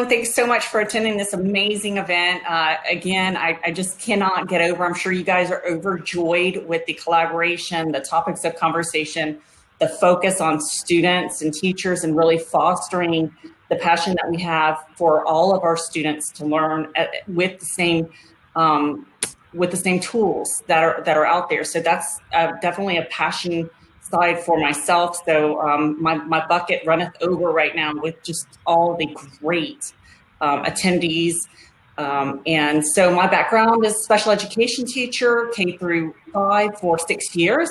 everyone. Thanks so much for attending this amazing event. Again, I just cannot get over. I'm sure you guys are overjoyed with the collaboration, the topics of conversation, the focus on students and teachers, and really fostering the passion that we have for all of our students to learn with the same tools that are out there. So that's definitely a passion side for myself. So my bucket runneth over right now with just all the great attendees. And so my background is special education teacher, K-5 for 6 years,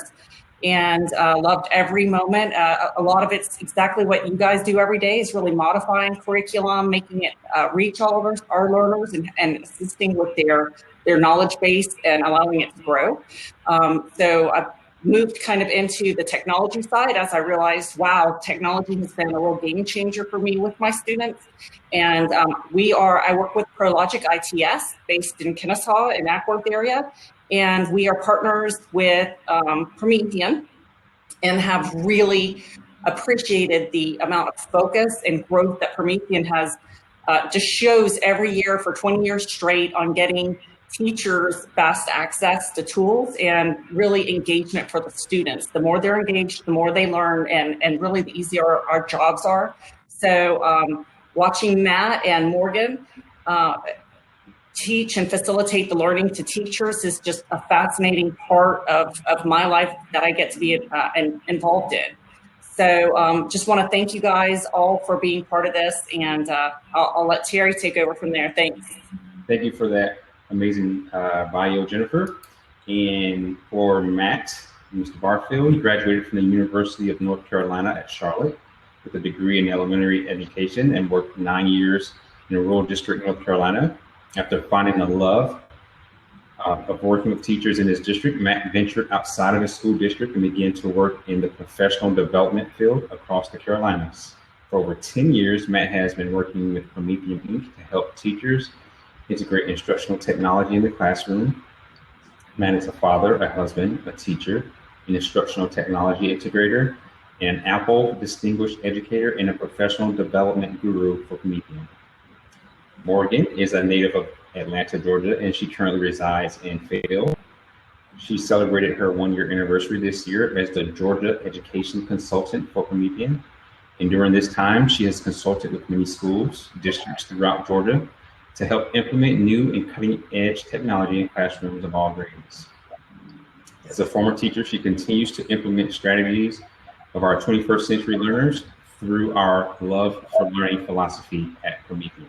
and loved every moment. A lot of it's exactly what you guys do every day, is really modifying curriculum, making it reach all of our learners, and assisting with their knowledge base and allowing it to grow. So I've moved kind of into the technology side as I realized, wow, technology has been a real game changer for me with my students. And I work with ProLogic ITS based in Kennesaw in Ackworth area. And we are partners with Promethean and have really appreciated the amount of focus and growth that Promethean has just shows every year for 20 years straight on getting teachers fast access to tools and really engagement for the students. The more they're engaged, the more they learn, and really the easier our jobs are. So watching Matt and Morgan teach and facilitate the learning to teachers is just a fascinating part of my life that I get to be involved in. So just want to thank you guys all for being part of this, and I'll let Terry take over from there. Thanks. Thank you for that amazing bio, Jennifer. And for Matt, Mr. Barfield, he graduated from the University of North Carolina at Charlotte with a degree in elementary education and worked 9 years in a rural district, North Carolina. After finding a love of working with teachers in his district, Matt ventured outside of his school district and began to work in the professional development field across the Carolinas. For over 10 years, Matt has been working with Promethean Inc. to help teachers integrate instructional technology in the classroom. Matt is a father, a husband, a teacher, an instructional technology integrator, an Apple Distinguished Educator, and a professional development guru for Promethean. Morgan is a native of Atlanta, Georgia, and she currently resides in Fayetteville. She celebrated her 1-year anniversary this year as the Georgia Education Consultant for Promethean. And during this time, she has consulted with many schools, districts throughout Georgia, to help implement new and cutting-edge technology in classrooms of all grades. As a former teacher, she continues to implement strategies of our 21st century learners through our love for learning philosophy at Promethean.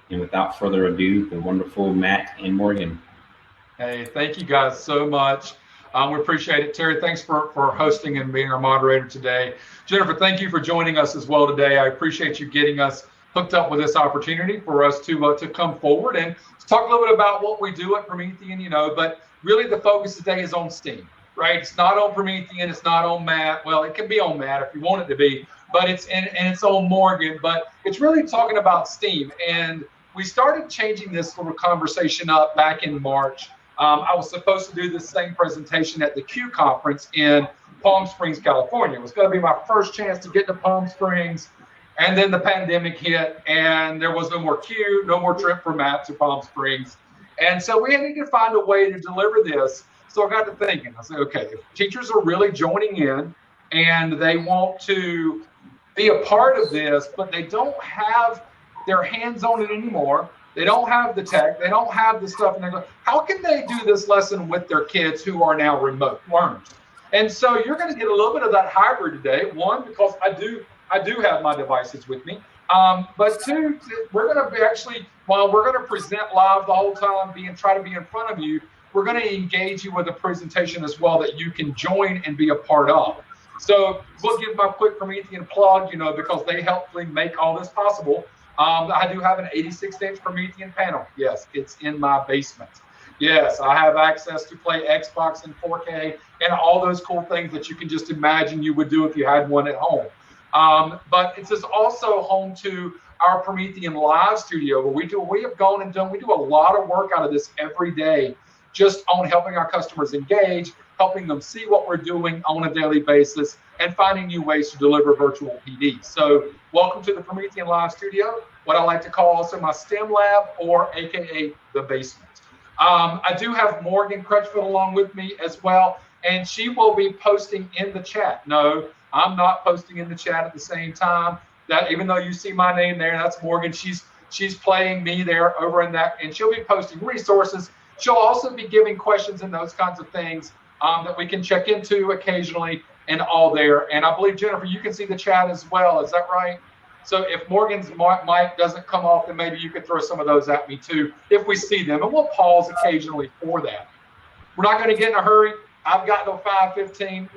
And without further ado, the wonderful Matt and Morgan. Hey, thank you guys so much. We appreciate it. Terry, thanks for hosting and being our moderator today. Jennifer, thank you for joining us as well today. I appreciate you getting us hooked up with this opportunity for us to come forward and talk a little bit about what we do at Promethean, but really the focus today is on STEAM, right? It's not on Promethean, it's not on Matt. Well, it can be on Matt if you want it to be, but it's on Morgan, but it's really talking about STEAM. And we started changing this little conversation up back in March. I was supposed to do this same presentation at the Q conference in Palm Springs, California. It was going to be my first chance to get to Palm Springs. And then the pandemic hit, and there was no more Q, no more trip for Matt to Palm Springs. And so we needed to find a way to deliver this. So I got to thinking, I said, okay, if teachers are really joining in and they want to be a part of this, but they don't have their hands on it anymore, they don't have the tech, they don't have the stuff, and they go, how can they do this lesson with their kids who are now remote learners? And so you're going to get a little bit of that hybrid today. One, because I do have my devices with me. But two, we're going to be actually, while we're going to present live the whole time, try to be in front of you, we're going to engage you with a presentation as well that you can join and be a part of. So we'll give my quick Promethean plug, because they helpfully make all this possible. I do have an 86-inch Promethean panel. Yes, it's in my basement. Yes, I have access to play Xbox in 4K and all those cool things that you can just imagine you would do if you had one at home. But it's just also home to our Promethean Live studio where we do a lot of work out of this every day just on helping our customers engage, helping them see what we're doing on a daily basis, and finding new ways to deliver virtual PD. So welcome to the Promethean Live Studio, what I like to call also my STEM lab, or AKA the basement. I do have Morgan Crutchfield along with me as well, and she will be posting in the chat. No, I'm not posting in the chat at the same time. That even though you see my name there, that's Morgan. She's playing me there over in that, and she'll be posting resources. She'll also be giving questions and those kinds of things that we can check into occasionally and all there. And I believe, Jennifer, you can see the chat as well. Is that right? So if Morgan's mic doesn't come off, then maybe you could throw some of those at me too, if we see them. And we'll pause occasionally for that. We're not going to get in a hurry. I've got no 5:15.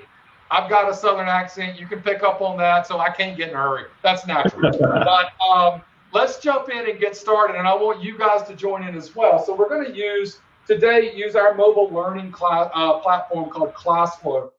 I've got a Southern accent. You can pick up on that, so I can't get in a hurry. That's natural. But let's jump in and get started. And I want you guys to join in as well. So we're going to use our mobile learning platform called ClassFlow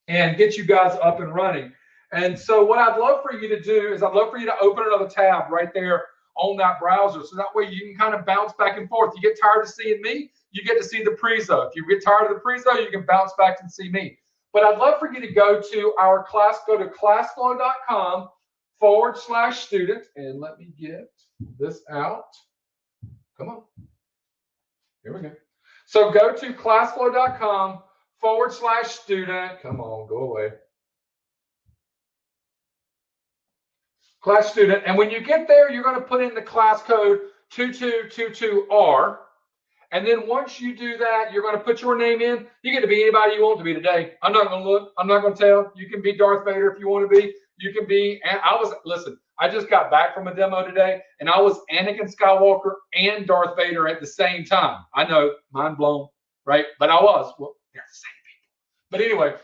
and get you guys up and running. And so what I'd love for you to do is I'd love for you to open another tab right there on that browser. So that way you can kind of bounce back and forth. You get tired of seeing me, you get to see the prezo. If you get tired of the prezo, you can bounce back and see me. But I'd love for you to go to our class, go to classflow.com/student. And let me get this out. Come on. Here we go. So go to classflow.com/student. Come on, go away. Class student. And when you get there, you're going to put in the class code 2222R. And then once you do that, you're going to put your name in. You get to be anybody you want to be today. I'm not going to look. I'm not going to tell. You can be Darth Vader if you want to be. You can be. And listen, I just got back from a demo today, and I was Anakin Skywalker and Darth Vader at the same time. I know, mind blown, right? But I was. Well, they're the same people. But anyway,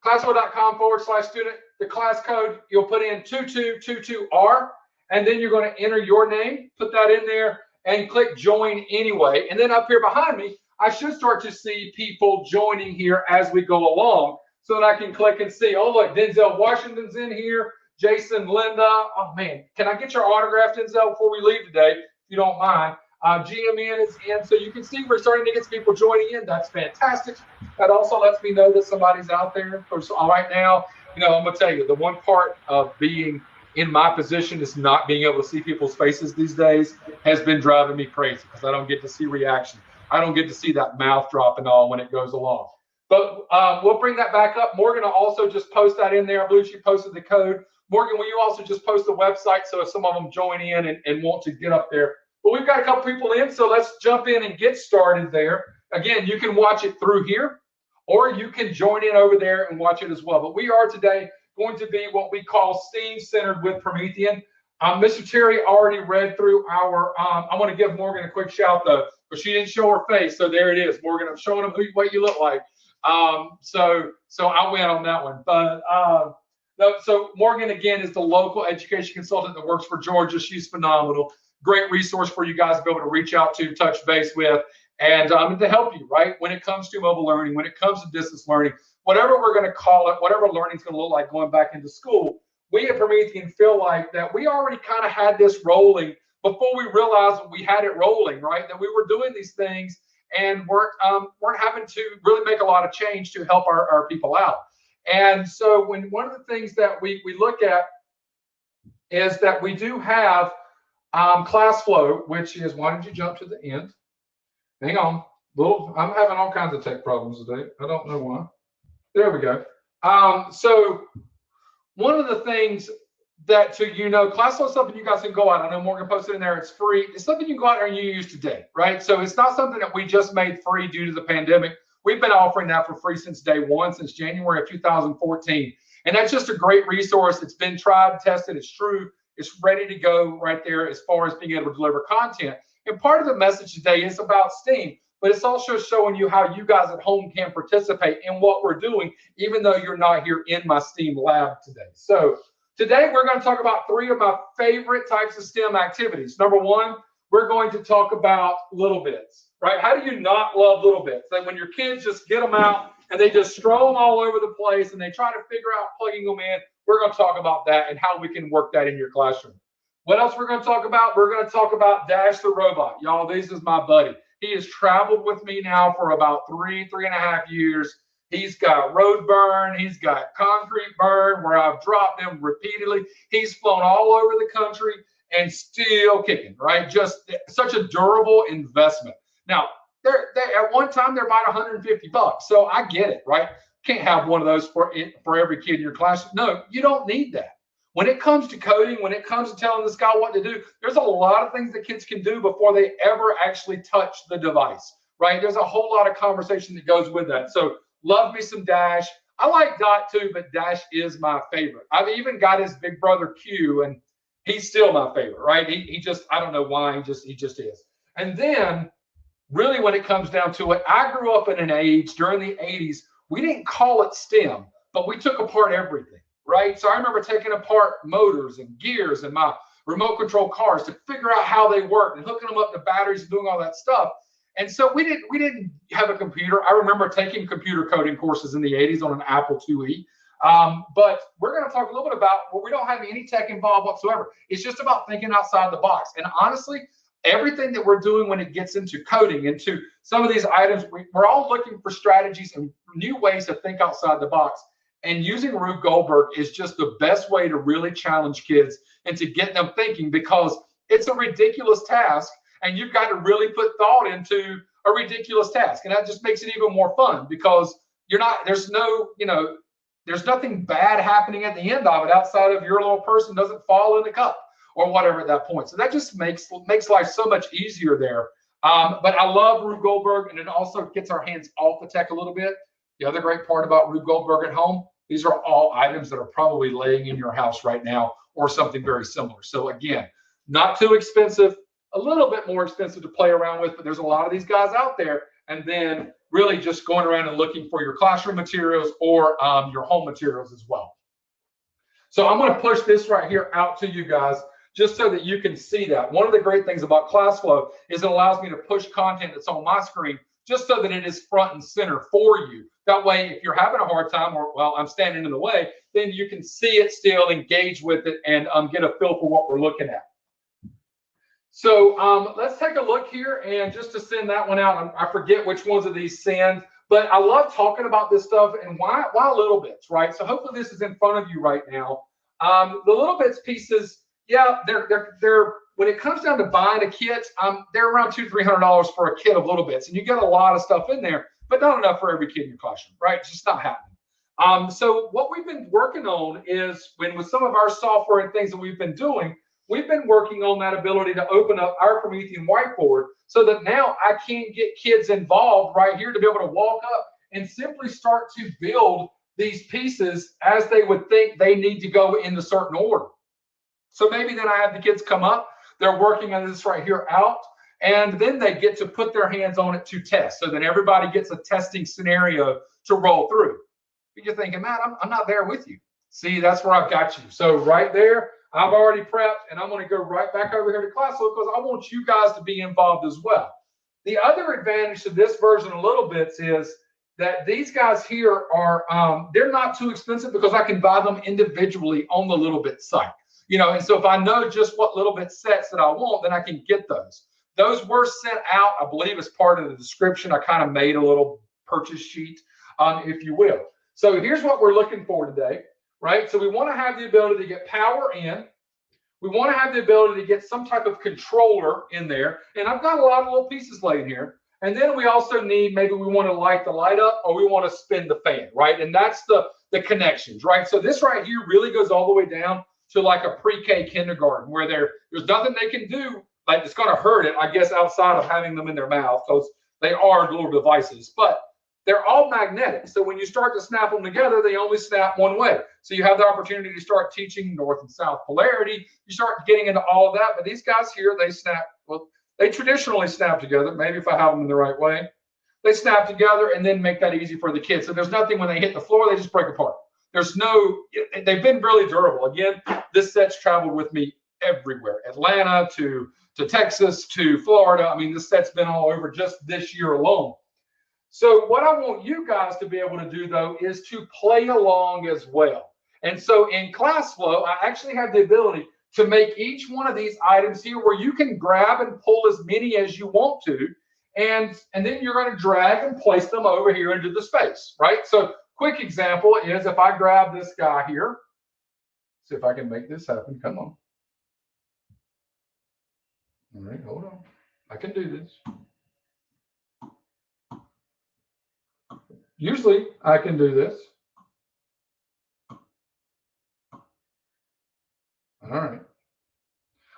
classflow.com/student. The class code, you'll put in 2222R, and then you're going to enter your name, put that in there, and click join anyway. And then up here behind me, I should start to see people joining here as we go along, so that I can click and see, oh, look, Denzel Washington's in here, Jason, Linda. Oh, man, can I get your autograph, Denzel, before we leave today, if you don't mind? GMN is in, so you can see we're starting to get some people joining in. That's fantastic. That also lets me know that somebody's out there. All right now, I'm going to tell you, the one part of being in my position is not being able to see people's faces these days has been driving me crazy, because I don't get to see reaction. I don't get to see that mouth drop and all when it goes along. But we'll bring that back up. Morgan will also just post that in there. I believe she posted the code. Morgan, will you also just post the website so if some of them join in and want to get up there? But we've got a couple people in, so let's jump in and get started there. Again, you can watch it through here, or you can join in over there and watch it as well. But we are today going to be what we call STEAM-centered with Promethean. Mr. Terry already read through our, I want to give Morgan a quick shout, though, because she didn't show her face. So there it is. Morgan, I'm showing them what you look like. So I win on that one. But so Morgan, again, is the local education consultant that works for Georgia. She's phenomenal. Great resource for you guys to be able to reach out to, touch base with, and to help you, right, when it comes to mobile learning, when it comes to distance learning, whatever we're going to call it, whatever learning is going to look like going back into school. We at Promethean feel like that we already kind of had this rolling before we realized we had it rolling, right, that we were doing these things and weren't having to really make a lot of change to help our people out. And so one of the things that we look at is that we do have ClassFlow, which is, why did you jump to the end? Hang on. I'm having all kinds of tech problems today. I don't know why. There we go. So one of the things that ClassFlow is something you guys can go out. I know Morgan posted in there. It's free. It's something you can go out there and you use today, right? So it's not something that we just made free due to the pandemic. We've been offering that for free since day one, since January of 2014. And that's just a great resource. It's been tried, tested. It's true. It's ready to go right there as far as being able to deliver content. And part of the message today is about STEAM, but it's also showing you how you guys at home can participate in what we're doing, even though you're not here in my STEAM lab today. So today we're going to talk about 3 of my favorite types of STEM activities. Number 1, we're going to talk about LittleBits, right? How do you not love LittleBits? Like when your kids just get them out and they just throw them all over the place and they try to figure out plugging them in. We're going to talk about that and how we can work that in your classroom. What else we're going to talk about? We're going to talk about Dash the robot. Y'all, this is my buddy. He has traveled with me now for about 3.5 years. He's got road burn. He's got concrete burn where I've dropped him repeatedly. He's flown all over the country and still kicking, right? Just such a durable investment. Now, at one time, they're about $150. So I get it, right? Can't have one of those for every kid in your class. No, you don't need that. When it comes to coding, when it comes to telling this guy what to do, there's a lot of things that kids can do before they ever actually touch the device, right? There's a whole lot of conversation that goes with that. So love me some Dash. I like Dot too, but Dash is my favorite. I've even got his big brother Q, and he's still my favorite, right? He just, I don't know why, he just is. And then really when it comes down to it, I grew up in an age during the 80s, we didn't call it STEM, but we took apart everything. Right. So I remember taking apart motors and gears and my remote control cars to figure out how they worked and hooking them up to batteries and doing all that stuff. And so we didn't have a computer. I remember taking computer coding courses in the 80s on an Apple IIe. But we're going to talk a little bit about, well, we don't have any tech involved whatsoever. It's just about thinking outside the box. And honestly, everything that we're doing when it gets into coding, into some of these items, we're all looking for strategies and new ways to think outside the box. And using Rube Goldberg is just the best way to really challenge kids and to get them thinking, because it's a ridiculous task and you've got to really put thought into a ridiculous task. And that just makes it even more fun, because there's nothing bad happening at the end of it outside of your little person doesn't fall in the cup or whatever at that point. So that just makes life so much easier there. But I love Rube Goldberg, and it also gets our hands off the tech a little bit. The other great part about Rube Goldberg at home, these are all items that are probably laying in your house right now or something very similar. So again, not too expensive, a little bit more expensive to play around with, but there's a lot of these guys out there. And then really just going around and looking for your classroom materials or your home materials as well. So I'm going to push this right here out to you guys just so that you can see that. One of the great things about ClassFlow is it allows me to push content that's on my screen just so that it is front and center for you. That way, if you're having a hard time or, well, I'm standing in the way, then you can see it still, engage with it, and get a feel for what we're looking at. So let's take a look here, and just to send that one out, I forget which ones of these send, but I love talking about this stuff. And why LittleBits, right? So hopefully this is in front of you right now. The LittleBits pieces, yeah, they're when it comes down to buying a kit, they're around $200-300 for a kit of LittleBits, and you get a lot of stuff in there, but not enough for every kid in your classroom, right? It's just not happening. So what we've been working on is, with some of our software and things that we've been doing, we've been working on that ability to open up our Promethean whiteboard so that now I can get kids involved right here to be able to walk up and simply start to build these pieces as they would think they need to go in a certain order. So maybe then I have the kids come up, they're working on this right here out, and then they get to put their hands on it to test. So then everybody gets a testing scenario to roll through. You're thinking, Matt, I'm not there with you. See, that's where I've got you. So right there, I've already prepped, and I'm going to go right back over here to ClassFlow because I want you guys to be involved as well. The other advantage to this version of LittleBits is that these guys here are, they're not too expensive because I can buy them individually on the LittleBits site. And so if I know just what LittleBits sets that I want, then I can get those. Those were sent out, I believe, as part of the description. I kind of made a little purchase sheet, if you will. So here's what we're looking for today, right? So we want to have the ability to get power in. We want to have the ability to get some type of controller in there. And I've got a lot of little pieces laid here. And then we also need, maybe we want to light the light up or we want to spin the fan, right? And that's the connections, right? So this right here really goes all the way down to like a pre-K kindergarten where there's nothing they can do. Like it's going to hurt it, I guess, outside of having them in their mouth because they are little devices. But they're all magnetic. So when you start to snap them together, they only snap one way. So you have the opportunity to start teaching north and south polarity. You start getting into all of that. But these guys here, they snap. Well, they traditionally snap together. Maybe if I have them in the right way. They snap together and then make that easy for the kids. So there's nothing when they hit the floor, they just break apart. They've been really durable. Again, this set's traveled with me everywhere. Atlanta to Texas to Florida. I mean, this set's been all over just this year alone. So what I want you guys to be able to do, though, is to play along as well. And so in ClassFlow, I actually have the ability to make each one of these items here where you can grab and pull as many as you want to. and then you're going to drag and place them over here into the space, right? So quick example is if I grab this guy here, see if I can make this happen. Come on. All right, hold on. I can do this. Usually I can do this. All right.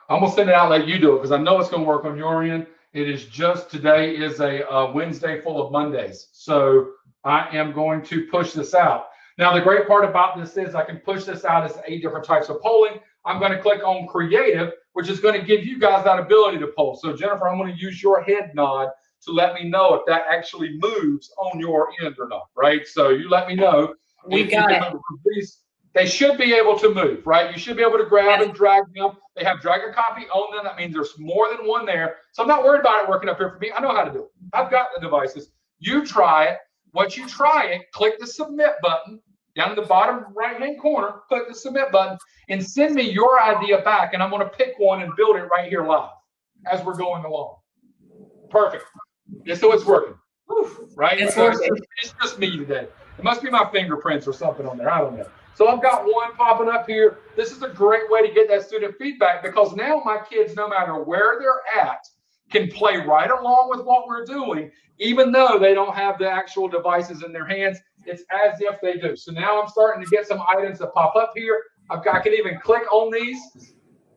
I'm going to send it out like you do it because I know it's going to work on your end. It is just today is a Wednesday full of Mondays. So I am going to push this out. Now, the great part about this is I can push this out as 8 different types of polling. I'm going to click on creative, which is going to give you guys that ability to poll. So Jennifer, I'm going to use your head nod to let me know if that actually moves on your end or not, right? So you let me know. We got it. They should be able to move, right? You should be able to grab and drag them. They have drag a copy on them. That means there's more than one there. So I'm not worried about it working up here for me. I know how to do it. I've got the devices. You try it. Once you try it, click the submit button down in the bottom right-hand corner. Click the submit button and send me your idea back. And I'm going to pick one and build it right here live as we're going along. Perfect. Yeah, so it's working. Right? It's working. It's just me today. It must be my fingerprints or something on there. I don't know. So I've got one popping up here. This is a great way to get that student feedback because now my kids, no matter where they're at, can play right along with what we're doing, even though they don't have the actual devices in their hands. It's as if they do. So now I'm starting to get some items that pop up here. I can even click on these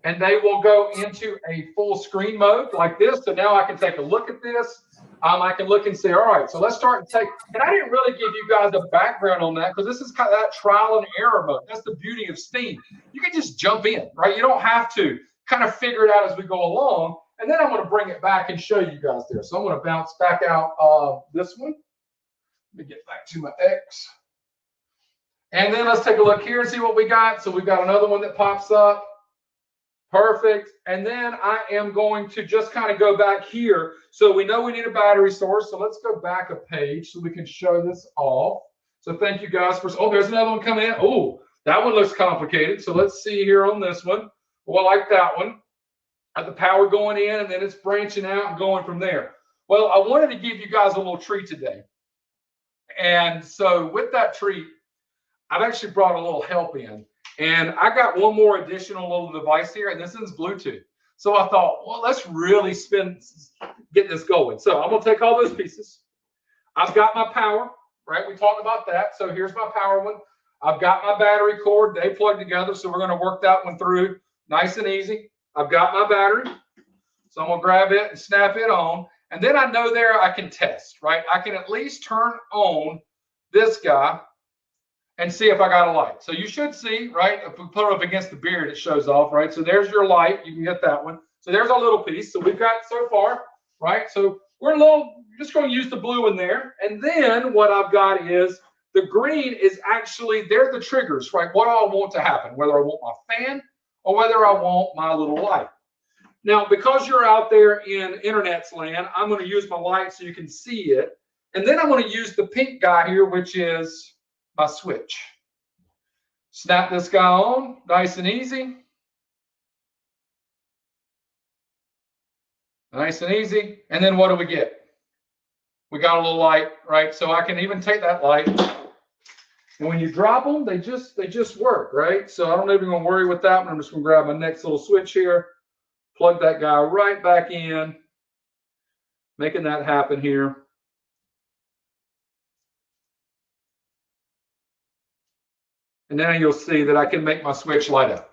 and they will go into a full screen mode like this. So now I can take a look at this. I can look and say, all right, so let's start and take, and I didn't really give you guys a background on that because this is kind of that trial and error mode. That's the beauty of STEAM. You can just jump in, right? You don't have to kind of figure it out as we go along. And then I'm going to bring it back and show you guys there. So I'm going to bounce back out of this one. Let me get back to my X. And then let's take a look here and see what we got. So we've got another one that pops up. Perfect. And then I am going to just kind of go back here. So we know we need a battery source. So let's go back a page so we can show this off. So thank you guys for, oh, there's another one coming in. Oh, that one looks complicated. So let's see here on this one. Well, I like that one. The power going in and then it's branching out and going from there. Well, I wanted to give you guys a little treat today. And so with that treat, I've actually brought a little help in. And I got one more additional little device here, and this is Bluetooth. So I thought, well, let's really get this going. So I'm going to take all those pieces. I've got my power, right? We talked about that. So here's my power one. I've got my battery cord. They plug together. So we're going to work that one through nice and easy. I've got my battery. So I'm going to grab it and snap it on. And then I know there I can test, right? I can at least turn on this guy and see if I got a light. So you should see, right? If we put it up against the beard, it shows off, right? So there's your light. You can get that one. So there's our little piece. So we've got so far, right? So we're just going to use the blue in there. And then what I've got is the green is actually, they're the triggers, right? What do I want to happen? Whether I want my fan or whether I want my little light. Now, because you're out there in internet's land, I'm going to use my light so you can see it. And then I'm going to use the pink guy here, which is my switch. Snap this guy on, nice and easy. Nice and easy. And then what do we get? We got a little light, right? So I can even take that light. And when you drop them, they just work, right? So I don't even going to worry with that one. I'm just going to grab my next little switch here, plug that guy right back in, making that happen here. And then you'll see that I can make my switch light up.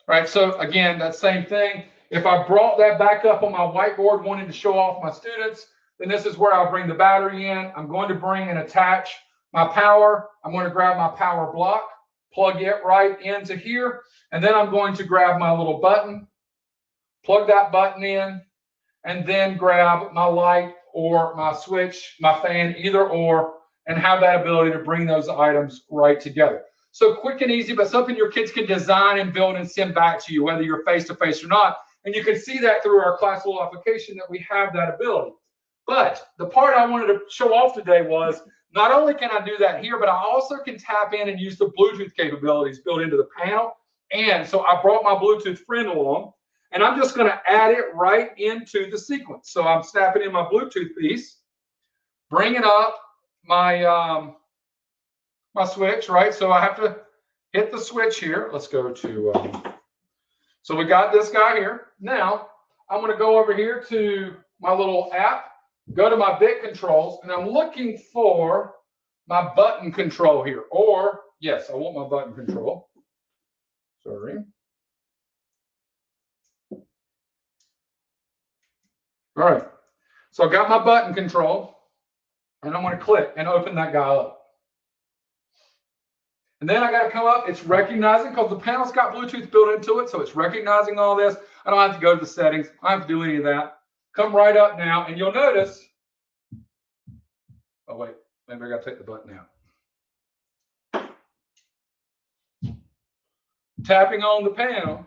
Right, so again, that same thing. If I brought that back up on my whiteboard wanting to show off my students, then this is where I'll bring the battery in. I'm going to bring and attach my power. I'm going to grab my power block, plug it right into here, and then I'm going to grab my little button, plug that button in, and then grab my light or my switch, my fan, either or, and have that ability to bring those items right together. So quick and easy, but something your kids can design and build and send back to you, whether you're face-to-face or not. And you can see that through our ClassFlow application that we have that ability. But the part I wanted to show off today was not only can I do that here, but I also can tap in and use the Bluetooth capabilities built into the panel. And so I brought my Bluetooth friend along. And I'm just going to add it right into the sequence. So I'm snapping in my Bluetooth piece, bringing up my my switch, right? So I have to hit the switch here. Let's go to, so we got this guy here. Now I'm going to go over here to my little app, go to my bit controls, and I'm looking for my button control here. Or, yes, I want my button control. Sorry. All right. So I got my button control, and I'm going to click and open that guy up. And then I got to come up. It's recognizing, because the panel's got Bluetooth built into it, so it's recognizing all this. I don't have to go to the settings. I don't have to do any of that. Come right up now, and you'll notice. Oh, wait. Maybe I got to take the button out. Tapping on the panel.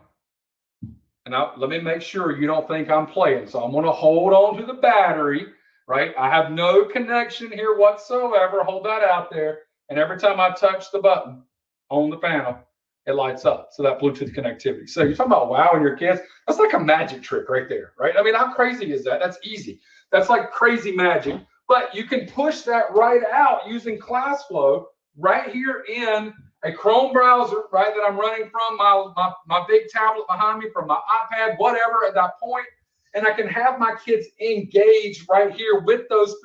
And now let me make sure you don't think I'm playing. So I'm going to hold on to the battery, right? I have no connection here whatsoever. Hold that out there. And every time I touch the button on the panel, it lights up. So that Bluetooth connectivity. So you're talking about wowing your kids. That's like a magic trick right there, right? I mean, how crazy is that? That's easy. That's like crazy magic. But you can push that right out using ClassFlow right here in a Chrome browser, right, that I'm running from my big tablet behind me, from my iPad, whatever at that point. And I can have my kids engage right here with those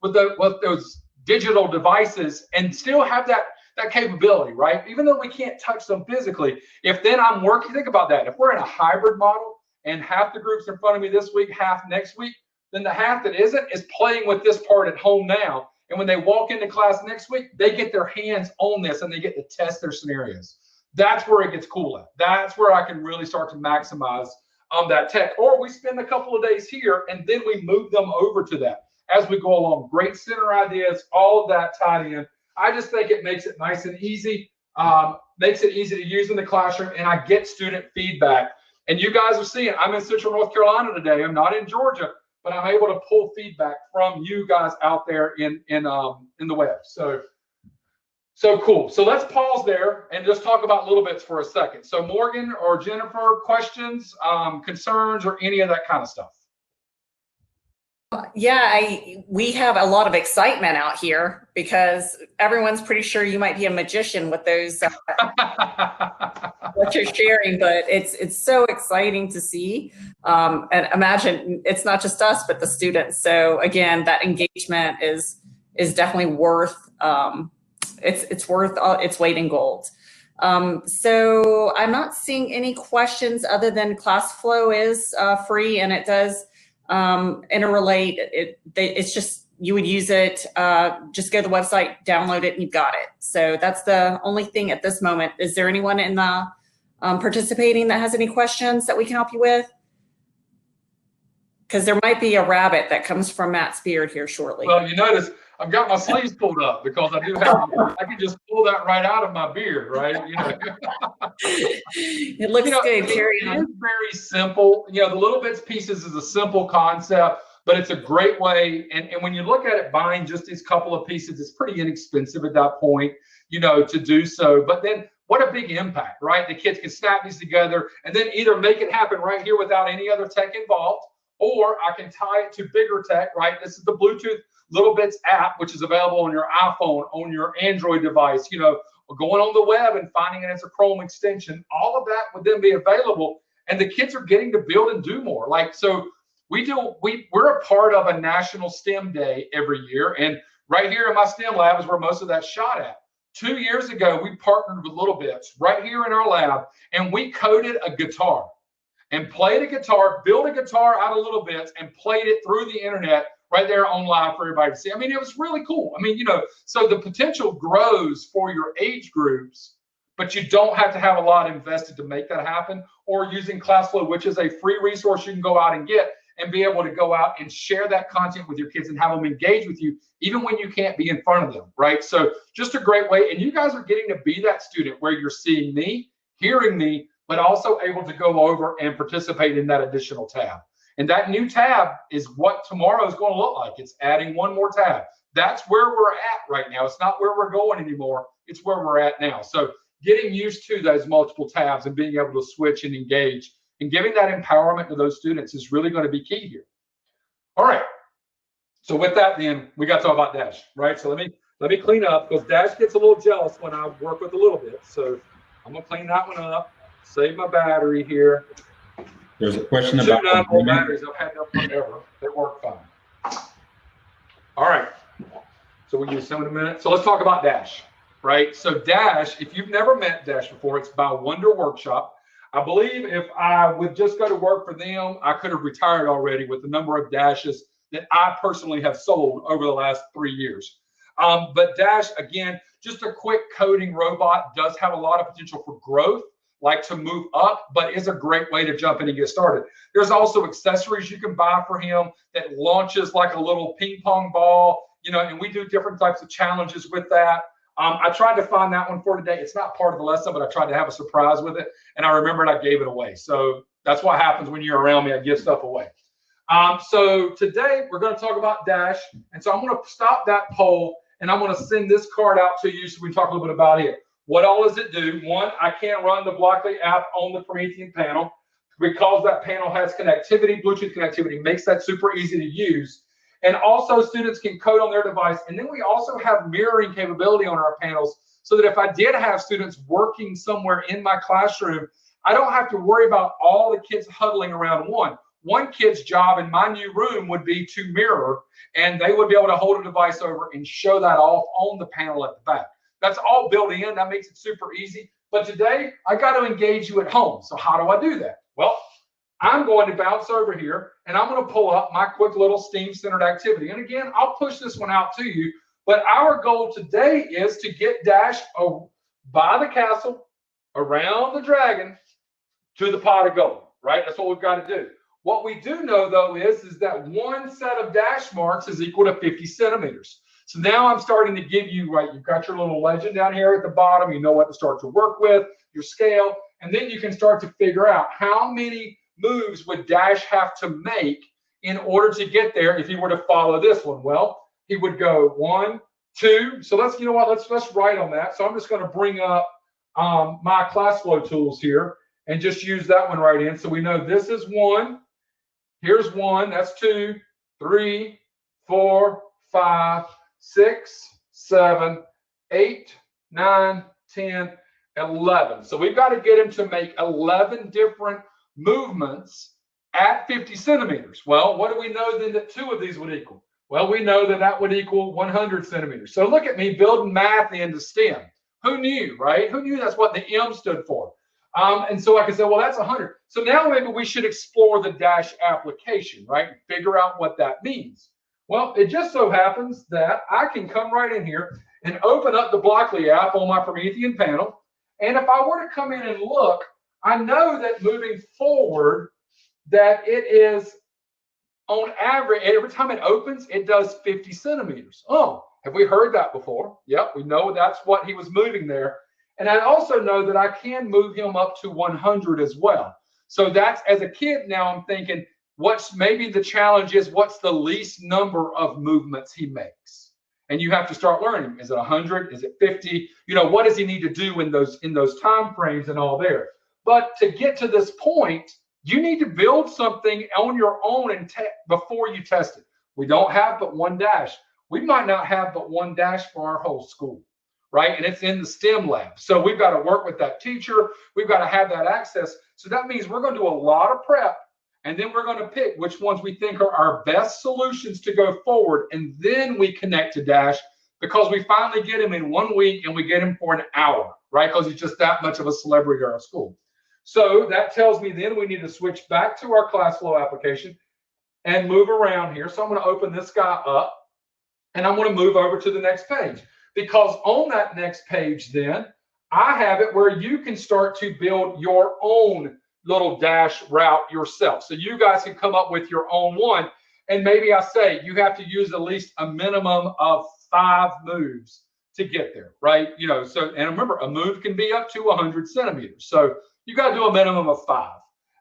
with those digital devices and still have that capability, right? Even though we can't touch them physically, if then I'm working, think about that. If we're in a hybrid model and half the group's in front of me this week, half next week, then the half that isn't is playing with this part at home now. And when they walk into class next week, they get their hands on this and they get to test their scenarios. That's where it gets cool at. That's where I can really start to maximize that tech. Or we spend a couple of days here and then we move them over to that as we go along. Great center ideas, all of that tied in. I just think it makes it nice and easy, makes it easy to use in the classroom, and I get student feedback. And you guys are seeing, I'm in Central North Carolina today. I'm not in Georgia, but I'm able to pull feedback from you guys out there in the web. So cool. So let's pause there and just talk about LittleBits for a second. So Morgan or Jennifer, questions, concerns, or any of that kind of stuff? Yeah, we have a lot of excitement out here because everyone's pretty sure you might be a magician with those what you're sharing, but it's so exciting to see. And imagine it's not just us, but the students. So again, that engagement is definitely worth it's worth its weight in gold. So I'm not seeing any questions other than ClassFlow is free, and it does interrelate. It's just, you would use it, just go to the website, download it, and you've got it. So that's the only thing at this moment. Is there anyone in the participating that has any questions that we can help you with? Because there might be a rabbit that comes from Matt's beard here shortly. Well, you notice I've got my sleeves pulled up because I do have, I can just pull that right out of my beard, right? You know, it looks good. Carry on. It is very simple. You know, the LittleBits pieces is a simple concept, but it's a great way. And when you look at it, buying just these couple of pieces, it's pretty inexpensive at that point, you know, to do so. But then what a big impact, right? The kids can snap these together and then either make it happen right here without any other tech involved, or I can tie it to bigger tech, right? This is the Bluetooth LittleBits app, which is available on your iPhone, on your Android device, you know, going on the web and finding it as a Chrome extension. All of that would then be available, and the kids are getting to build and do more. Like, so we're a part of a national STEM day every year, and right here in my STEM lab is where most of that's shot at. 2 years ago, we partnered with LittleBits right here in our lab, and we coded a guitar and played a guitar, built a guitar out of LittleBits, and played it through the internet right there on live for everybody to see. I mean, it was really cool. I mean, you know, so the potential grows for your age groups, but you don't have to have a lot invested to make that happen, or using ClassFlow, which is a free resource you can go out and get and be able to go out and share that content with your kids and have them engage with you, even when you can't be in front of them, right? So just a great way. And you guys are getting to be that student where you're seeing me, hearing me, but also able to go over and participate in that additional tab. And that new tab is what tomorrow is going to look like. It's adding one more tab. That's where we're at right now. It's not where we're going anymore. It's where we're at now. So getting used to those multiple tabs and being able to switch and engage And giving that empowerment to those students is really going to be key here. All right. So with that, then we got to talk about Dash, right? So let me clean up, because Dash gets a little jealous when I work with a little bit. So I'm gonna clean that one up, save my battery here. There's a question about 2 9-volt batteries. I've had them forever. They work fine. All right. So we use some in a minute. So let's talk about Dash, right? So Dash, if you've never met Dash before, it's by Wonder Workshop. I believe if I would just go to work for them, I could have retired already with the number of Dashes that I personally have sold over the last 3 years. But Dash, again, just a quick coding robot, does have a lot of potential for growth, like to move up, but is a great way to jump in and get started. There's also accessories you can buy for him that launches like a little ping pong ball, you know, and we do different types of challenges with that. I tried to find that one for today. It's not part of the lesson, but I tried to have a surprise with it, and I remembered I gave it away. So that's what happens when you're around me. I give stuff away. So today we're going to talk about Dash, and so I'm going to stop that poll, and I'm going to send this card out to you so we can talk a little bit about it. What all does it do? One, I can't run the Blockly app on the Promethean panel because that panel has connectivity, Bluetooth connectivity, makes that super easy to use. And also students can code on their device. And then we also have mirroring capability on our panels so that if I did have students working somewhere in my classroom, I don't have to worry about all the kids huddling around one. One kid's job in my new room would be to mirror, and they would be able to hold a device over and show that off on the panel at the back. That's all built in. That makes it super easy. But today, I got to engage you at home. So how do I do that? Well, I'm going to bounce over here, and I'm going to pull up my quick little STEAM-centered activity. And again, I'll push this one out to you. But our goal today is to get Dash by the castle, around the dragon, to the pot of gold, right? That's what we've got to do. What we do know, though, is that one set of dash marks is equal to 50 centimeters. So now I'm starting to give you, right, you've got your little legend down here at the bottom. You know what to start to work with, your scale. And then you can start to figure out how many moves would Dash have to make in order to get there if he were to follow this one. Well, he would go 1, 2. So let's, you know what, let's write on that. So I'm just going to bring up my ClassFlow tools here and just use that one right in. So we know this is 1. Here's 1. That's 2, 3, 4, 5, 6, 7, 8, 9, 10, 11. So we've got to get him to make 11 different movements at 50 centimeters. Well, what do we know then that 2 of these would equal? Well, we know that that would equal 100 centimeters. So look at me building math into STEM. Who knew, right? Who knew that's what the M stood for? And so I can say, well, that's 100. So now maybe we should explore the Dash application, right? Figure out what that means. Well, it just so happens that I can come right in here and open up the Blockly app on my Promethean panel. And if I were to come in and look, I know that moving forward, that it is on average, every time it opens, it does 50 centimeters. Oh, have we heard that before? Yep, we know that's what he was moving there. And I also know that I can move him up to 100 as well. So that's, as a kid now, I'm thinking, what's maybe the challenge is what's the least number of movements he makes? And you have to start learning. Is it 100? Is it 50? You know, what does he need to do in those time frames and all there? But to get to this point, you need to build something on your own and before you test it. We don't have but one Dash. We might not have but one Dash for our whole school, right? And it's in the STEM lab. So we've got to work with that teacher. We've got to have that access. So that means we're going to do a lot of prep, and then we're going to pick which ones we think are our best solutions to go forward. And then we connect to Dash because we finally get him in 1 week and we get him for an hour, right? Because he's just that much of a celebrity at our school. So that tells me then we need to switch back to our ClassFlow application and move around here. So I'm going to open this guy up and I'm going to move over to the next page, because on that next page then I have it where you can start to build your own little Dash route yourself. So you guys can come up with your own one. And maybe I say you have to use at least a minimum of 5 moves to get there, right? You know, so, and remember, a move can be up to 100 centimeters. So you got to do a minimum of 5.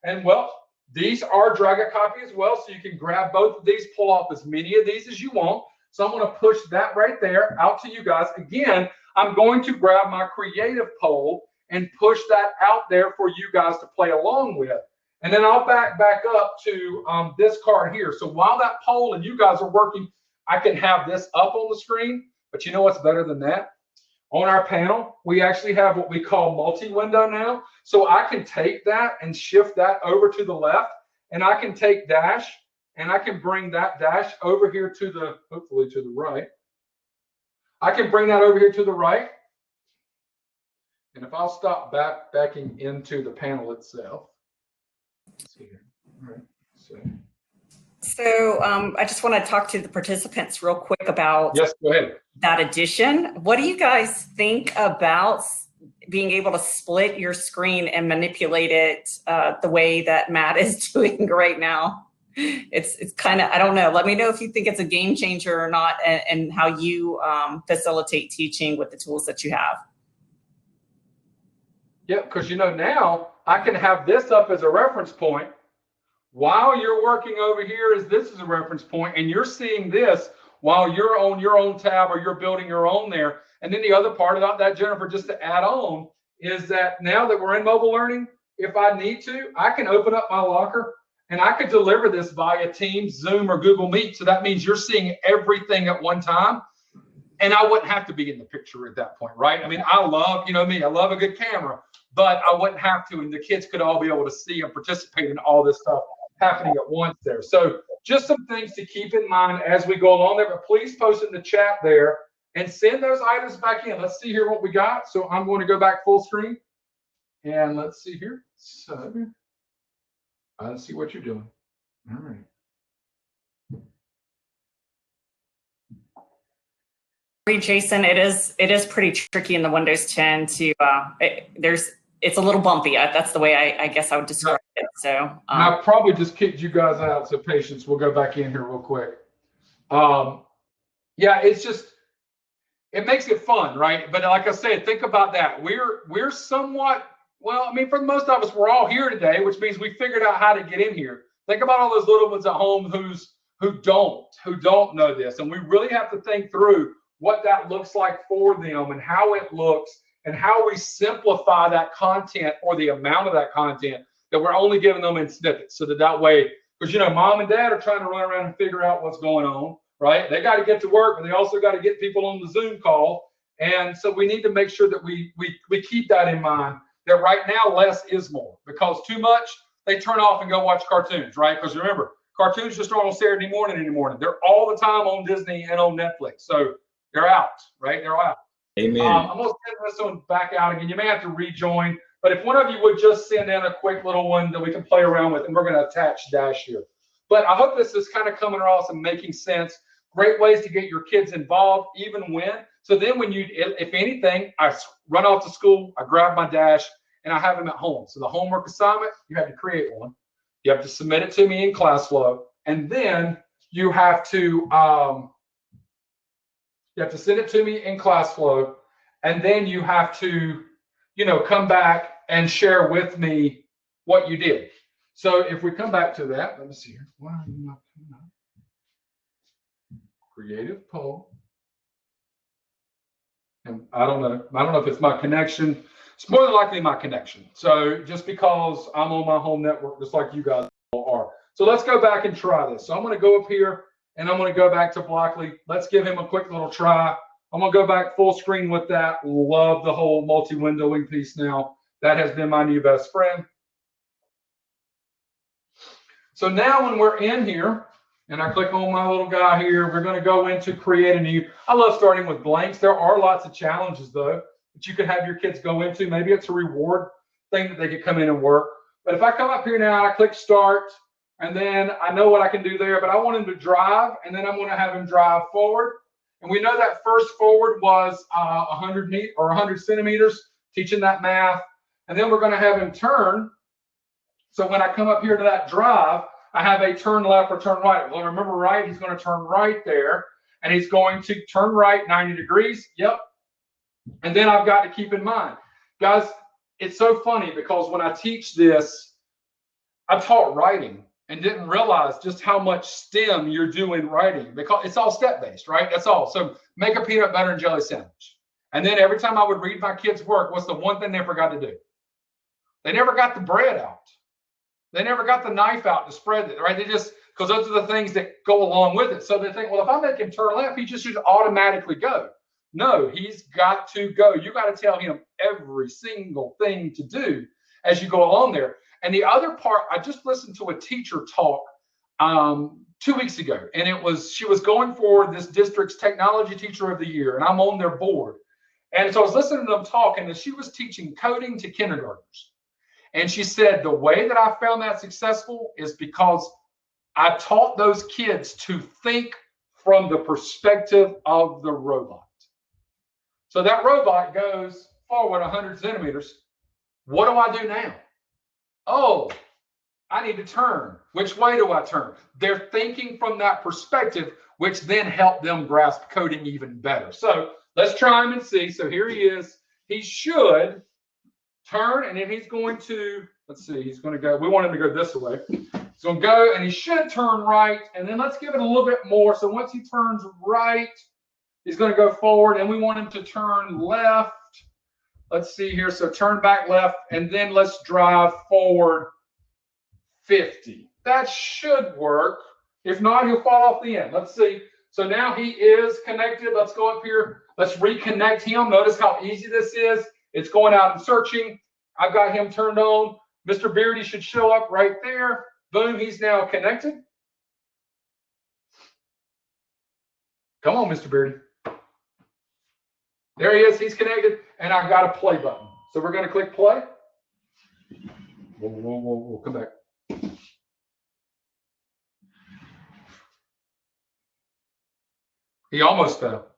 And well, these are drag a copy as well. So you can grab both of these, pull off as many of these as you want. So I'm going to push that right there out to you guys. Again, I'm going to grab my creative poll and push that out there for you guys to play along with. And then I'll back up to this card here. So while that poll and you guys are working, I can have this up on the screen. But you know what's better than that? On our panel, we actually have what we call multi-window now. So I can take that and shift that over to the left, and I can take dash, and I can bring that dash over here to the, hopefully to the right. I can bring that over here to the right. And if I'll stop backing into the panel itself. Let's see here. All right. So I just want to talk to the participants real quick about go ahead. That addition. What do you guys think about being able to split your screen and manipulate it the way that Matt is doing right now? It's kind of, I don't know. Let me know if you think it's a game changer or not, and how you facilitate teaching with the tools that you have. Yeah, because now I can have this up as a reference point while you're working over here. This is a reference point, and you're seeing this while you're on your own tab, or you're building your own there. And then the other part about that, Jennifer, just to add on, is that now that we're in mobile learning, if I need to, I can open up my locker and I could deliver this via Teams, Zoom, or Google Meet. So that means you're seeing everything at one time. And I wouldn't have to be in the picture at that point, right? I mean, I love, me, I love a good camera, but I wouldn't have to, and the kids could all be able to see and participate in all this stuff happening at once there. So just some things to keep in mind as we go along there, but please post in the chat there and send those items back in. Let's see here what we got. So I'm going to go back full screen, and let's see here. So I see what you're doing. All right. Jason, it is pretty tricky in the Windows 10 to it's a little bumpy. That's the way I guess I would describe it. So I probably just kicked you guys out. So patience, we'll go back in here real quick. Yeah, it's just, it makes it fun, right? But like I said, think about that. We're somewhat, well, I mean, for most of us, we're all here today, which means we figured out how to get in here. Think about all those little ones at home who don't know this, and we really have to think through what that looks like for them and how it looks and how we simplify that content, or the amount of that content that we're only giving them in snippets, so that way, because mom and dad are trying to run around and figure out what's going on, right? They got to get to work, but they also got to get people on the Zoom call. And so we need to make sure that we keep that in mind, that right now less is more, because too much, they turn off and go watch cartoons, right? Because remember, cartoons just aren't on Saturday morning anymore. They're all the time on Disney and on Netflix. So they're out, right? They're out. Amen. I'm going to send this one back out again. You may have to rejoin, but if one of you would just send in a quick little one that we can play around with, and we're going to attach Dash here. But I hope this is kind of coming across and making sense. Great ways to get your kids involved, even when. So then when if anything, I run off to school, I grab my Dash, and I have them at home. So the homework assignment, you have to create one. You have to submit it to me in ClassFlow, and then you have to send it to me in ClassFlow, and then you have to, come back and share with me what you did. So if we come back to that, let me see here. Why are you not coming up? Creative poll. And I don't know if it's my connection. It's more than likely my connection. So just because I'm on my home network, just like you guys are. So let's go back and try this. So I'm going to go up here, and I'm going to go back to Blockley. Let's give him a quick little try. I'm going to go back full screen with that. Love the whole multi-windowing piece now. That has been my new best friend. So now when we're in here, and I click on my little guy here, we're going to go into create a new. I love starting with blanks. There are lots of challenges, though, that you could have your kids go into. Maybe it's a reward thing that they could come in and work. But if I come up here now, I click start, and then I know what I can do there, but I want him to drive, and then I'm going to have him drive forward. And we know that first forward was 100 centimeters, teaching that math. And then we're going to have him turn. So when I come up here to that drive, I have a turn left or turn right. Well, remember right, he's going to turn right there, and he's going to turn right 90 degrees. Yep. And then I've got to keep in mind, guys, it's so funny because when I teach this, I taught writing and didn't realize just how much STEM you're doing writing, because it's all step-based, right? That's all. So make a peanut butter and jelly sandwich. And then every time I would read my kids' work, what's the one thing they forgot to do? They never got the bread out. They never got the knife out to spread it, right? They just, because those are the things that go along with it. So they think, well, if I make him turn left, he just should automatically go. No, he's got to go. You got to tell him every single thing to do as you go along there. And the other part, I just listened to a teacher talk 2 weeks ago, and she was going for this district's technology teacher of the year, and I'm on their board. And so I was listening to them talk, and she was teaching coding to kindergartners. And she said, the way that I found that successful is because I taught those kids to think from the perspective of the robot. So that robot goes forward 100 centimeters. What do I do now? Oh, I need to turn. Which way do I turn? They're thinking from that perspective, which then helped them grasp coding even better. So let's try him and see. So here he is. He should turn, and then he's going to, let's see, he's going to go, we want him to go this way. He's going to go, and he should turn right, and then let's give it a little bit more. So once he turns right, he's going to go forward, and we want him to turn left. Let's see here. So turn back left, and then let's drive forward 50. That should work. If not, he'll fall off the end. Let's see. So now he is connected. Let's go up here. Let's reconnect him. Notice how easy this is. It's going out and searching. I've got him turned on. Mr. Beardy should show up right there. Boom, he's now connected. Come on, Mr. Beardy. There he is. He's connected, and I've got a play button. So we're going to click play. Whoa, come back. He almost fell.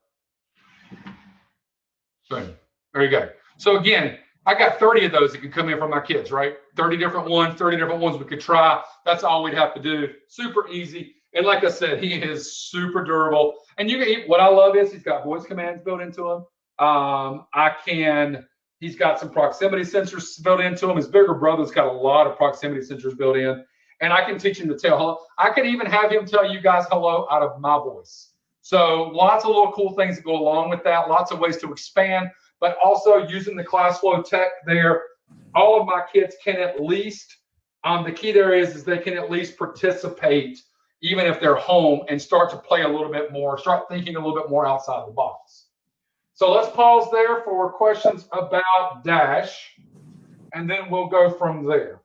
Boom. There you go. So again, I got 30 of those that can come in from my kids, right? 30 different ones we could try. That's all we'd have to do. Super easy. And like I said, he is super durable. And you can, what I love is he's got voice commands built into him. He's got some proximity sensors built into him. His bigger brother's got a lot of proximity sensors built in. And I can teach him to tell hello. I can even have him tell you guys hello out of my voice. So lots of little cool things that go along with that. Lots of ways to expand, but also using the ClassFlow tech there. All of my kids can at least, the key there is they can at least participate even if they're home and start to play a little bit more, start thinking a little bit more outside the box. So let's pause there for questions about Dash, and then we'll go from there.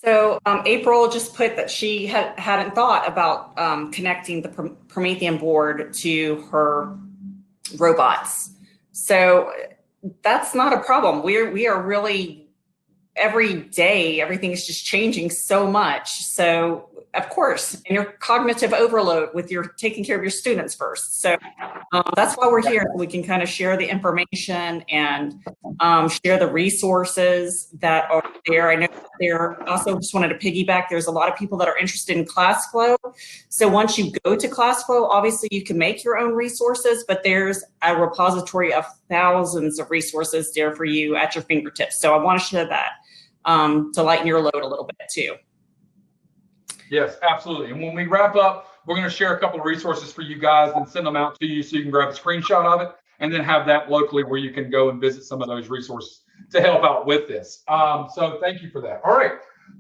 So April just put that she hadn't thought about connecting the Promethean board to her robots. So that's not a problem. We are really, every day, everything is just changing so much. So of course, and your cognitive overload with your taking care of your students first. So that's why we're here. We can kind of share the information and share the resources that are there. I know there also just wanted to piggyback. There's a lot of people that are interested in ClassFlow. So once you go to ClassFlow, obviously you can make your own resources, but there's a repository of thousands of resources there for you at your fingertips. So I want to share that to lighten your load a little bit too. Yes, absolutely. And when we wrap up, we're going to share a couple of resources for you guys and send them out to you so you can grab a screenshot of it and then have that locally where you can go and visit some of those resources to help out with this. So thank you for that. All right.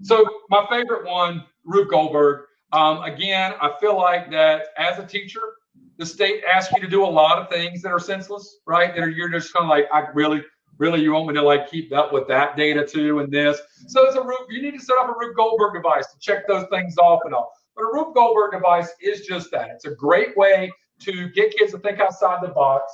So my favorite one, Rube Goldberg. Again, I feel like that as a teacher, the state asks you to do a lot of things that are senseless, right? That you're just kind of like, I really, you want me to like keep up with that data too and this? So as a Rube, you need to set up a Rube Goldberg device to check those things off and all. But a Rube Goldberg device is just that. It's a great way to get kids to think outside the box.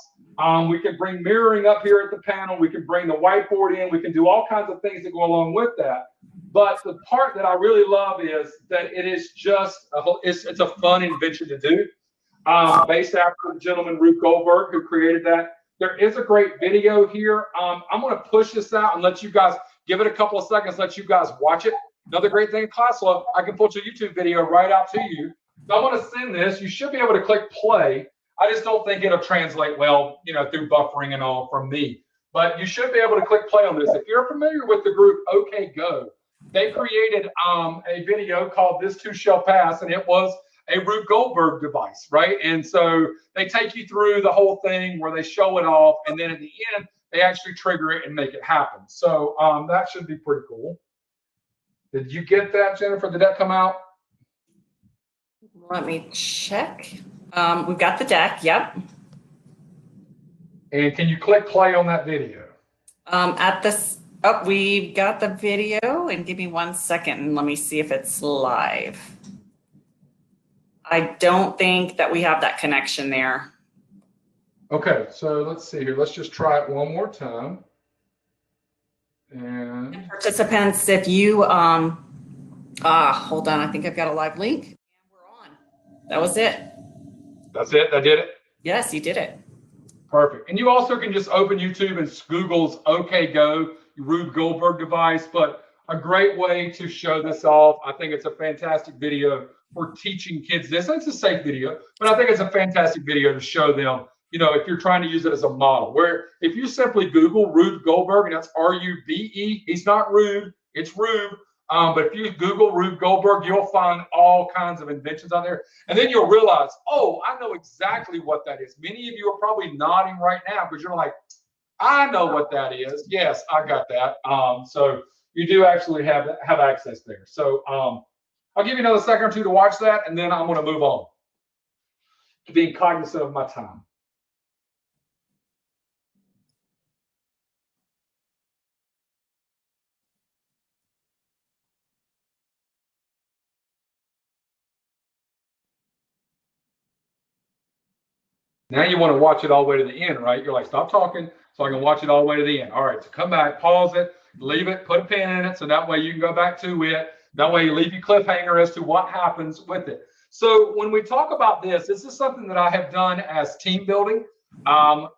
We can bring mirroring up here at the panel. We can bring the whiteboard in. We can do all kinds of things that go along with that. But the part that I really love is that it is just it's a fun invention to do. Based after the gentleman Rube Goldberg who created that. There is a great video here. I'm going to push this out and let you guys give it a couple of seconds, let you guys watch it. Another great thing in ClassFlow, I can push a YouTube video right out to you. So I want to send this. You should be able to click play. I just don't think it'll translate well, through buffering and all from me. But you should be able to click play on this. If you're familiar with the group OK Go, they created a video called This Too Shall Pass, and it was a Rube Goldberg device, right? And so they take you through the whole thing where they show it off, and then at the end, they actually trigger it and make it happen. So that should be pretty cool. Did you get that, Jennifer? Did that come out? Let me check. We've got the deck. Yep. And can you click play on that video? We've got the video, and give me 1 second and let me see if it's live. I don't think that we have that connection there. Okay, so let's see here. Let's just try it one more time. And participants, if you hold on, I think I've got a live link. And we're on. That was it. That's it. I did it. Yes, you did it. Perfect. And you also can just open YouTube and Google's OK Go, Rube Goldberg device, but a great way to show this off. I think it's a fantastic video for teaching kids this. It's a safe video, but I think it's a fantastic video to show them, you know, if you're trying to use it as a model. Where if you simply Google Rube Goldberg, and that's R-U-B-E, he's not Rube, it's Rube. But if you Google Rube Goldberg, you'll find all kinds of inventions on there. And then you'll realize, oh, I know exactly what that is. Many of you are probably nodding right now because you're like, I know what that is. Yes, I got that. So you do actually have access there. So I'll give you another second or two to watch that, and then I'm going to move on to being cognizant of my time. Now you want to watch it all the way to the end, right? You're like, stop talking so I can watch it all the way to the end. All right, so come back, pause it, leave it, put a pin in it, so that way you can go back to it. That way you leave your cliffhanger as to what happens with it. So when we talk about this is something that I have done as team building.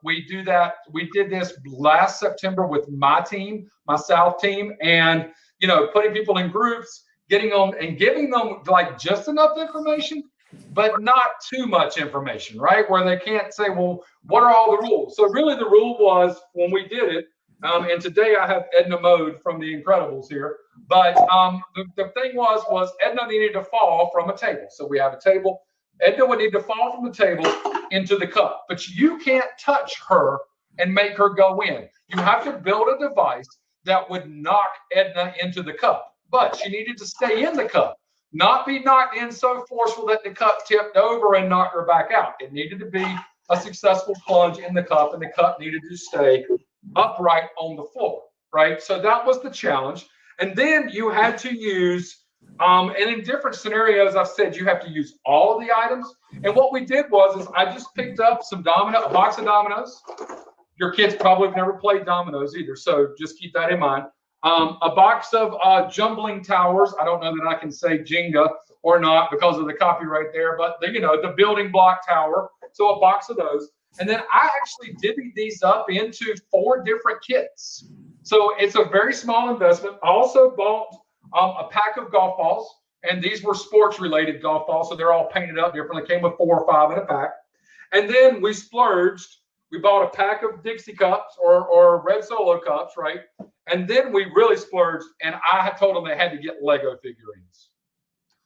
We did this last September with my team, my South team, and, you know, putting people in groups, getting them and giving them like just enough information, but not too much information, right? Where they can't say, well, what are all the rules? So really the rule was when we did it, and today I have Edna Mode from The Incredibles here, but the thing was Edna needed to fall from a table. So we have a table. Edna would need to fall from the table into the cup, but you can't touch her and make her go in. You have to build a device that would knock Edna into the cup, but she needed to stay in the cup. Not be knocked in so forceful that the cup tipped over and knocked her back out. It needed to be a successful plunge in the cup, and the cup needed to stay upright on the floor, right? So that was the challenge. And then you had to use, and in different scenarios, I've said you have to use all of the items. And what we did was I just picked up a box of dominoes. Your kids probably have never played dominoes either, so just keep that in mind. A box of jumbling towers. I don't know that I can say Jenga or not because of the copyright there, but the building block tower. So a box of those. And then I actually divvied these up into 4 different kits. So it's a very small investment. I also bought a pack of golf balls, and these were sports related golf balls. So they're all painted up differently. Came with 4 or 5 in a pack. And then we splurged. We bought a pack of Dixie cups or red Solo cups, right? And then we really splurged, and I had told them they had to get Lego figurines.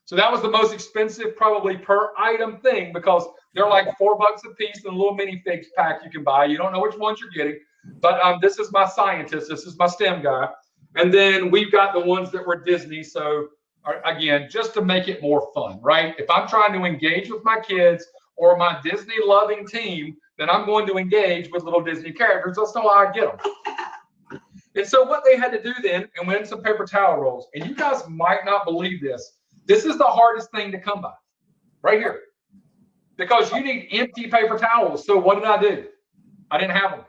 So that was the most expensive, probably per item thing, because they're like $4 a piece in a little minifigs pack you can buy. You don't know which ones you're getting, but this is my scientist. This is my STEM guy. And then we've got the ones that were Disney. So again, just to make it more fun, right? If I'm trying to engage with my kids or my Disney loving team, then I'm going to engage with little Disney characters. That's how I get them. And so what they had to do then, and win some paper towel rolls, and you guys might not believe this, this is the hardest thing to come by, right here, because you need empty paper towels. So what did I do? I didn't have them.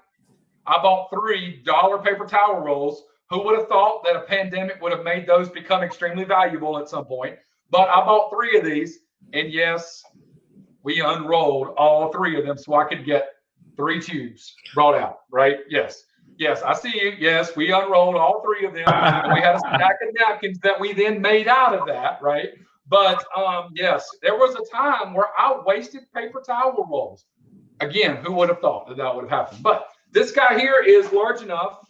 I bought $3 paper towel rolls. Who would have thought that a pandemic would have made those become extremely valuable at some point? But I bought 3 of these, and yes, we unrolled all 3 of them so I could get 3 tubes brought out, right? Yes. Yes, I see you. Yes, we unrolled all 3 of them, and we had a stack of napkins that we then made out of that, right? But yes, there was a time where I wasted paper towel rolls. Again, who would have thought that would have happened? But this guy here is large enough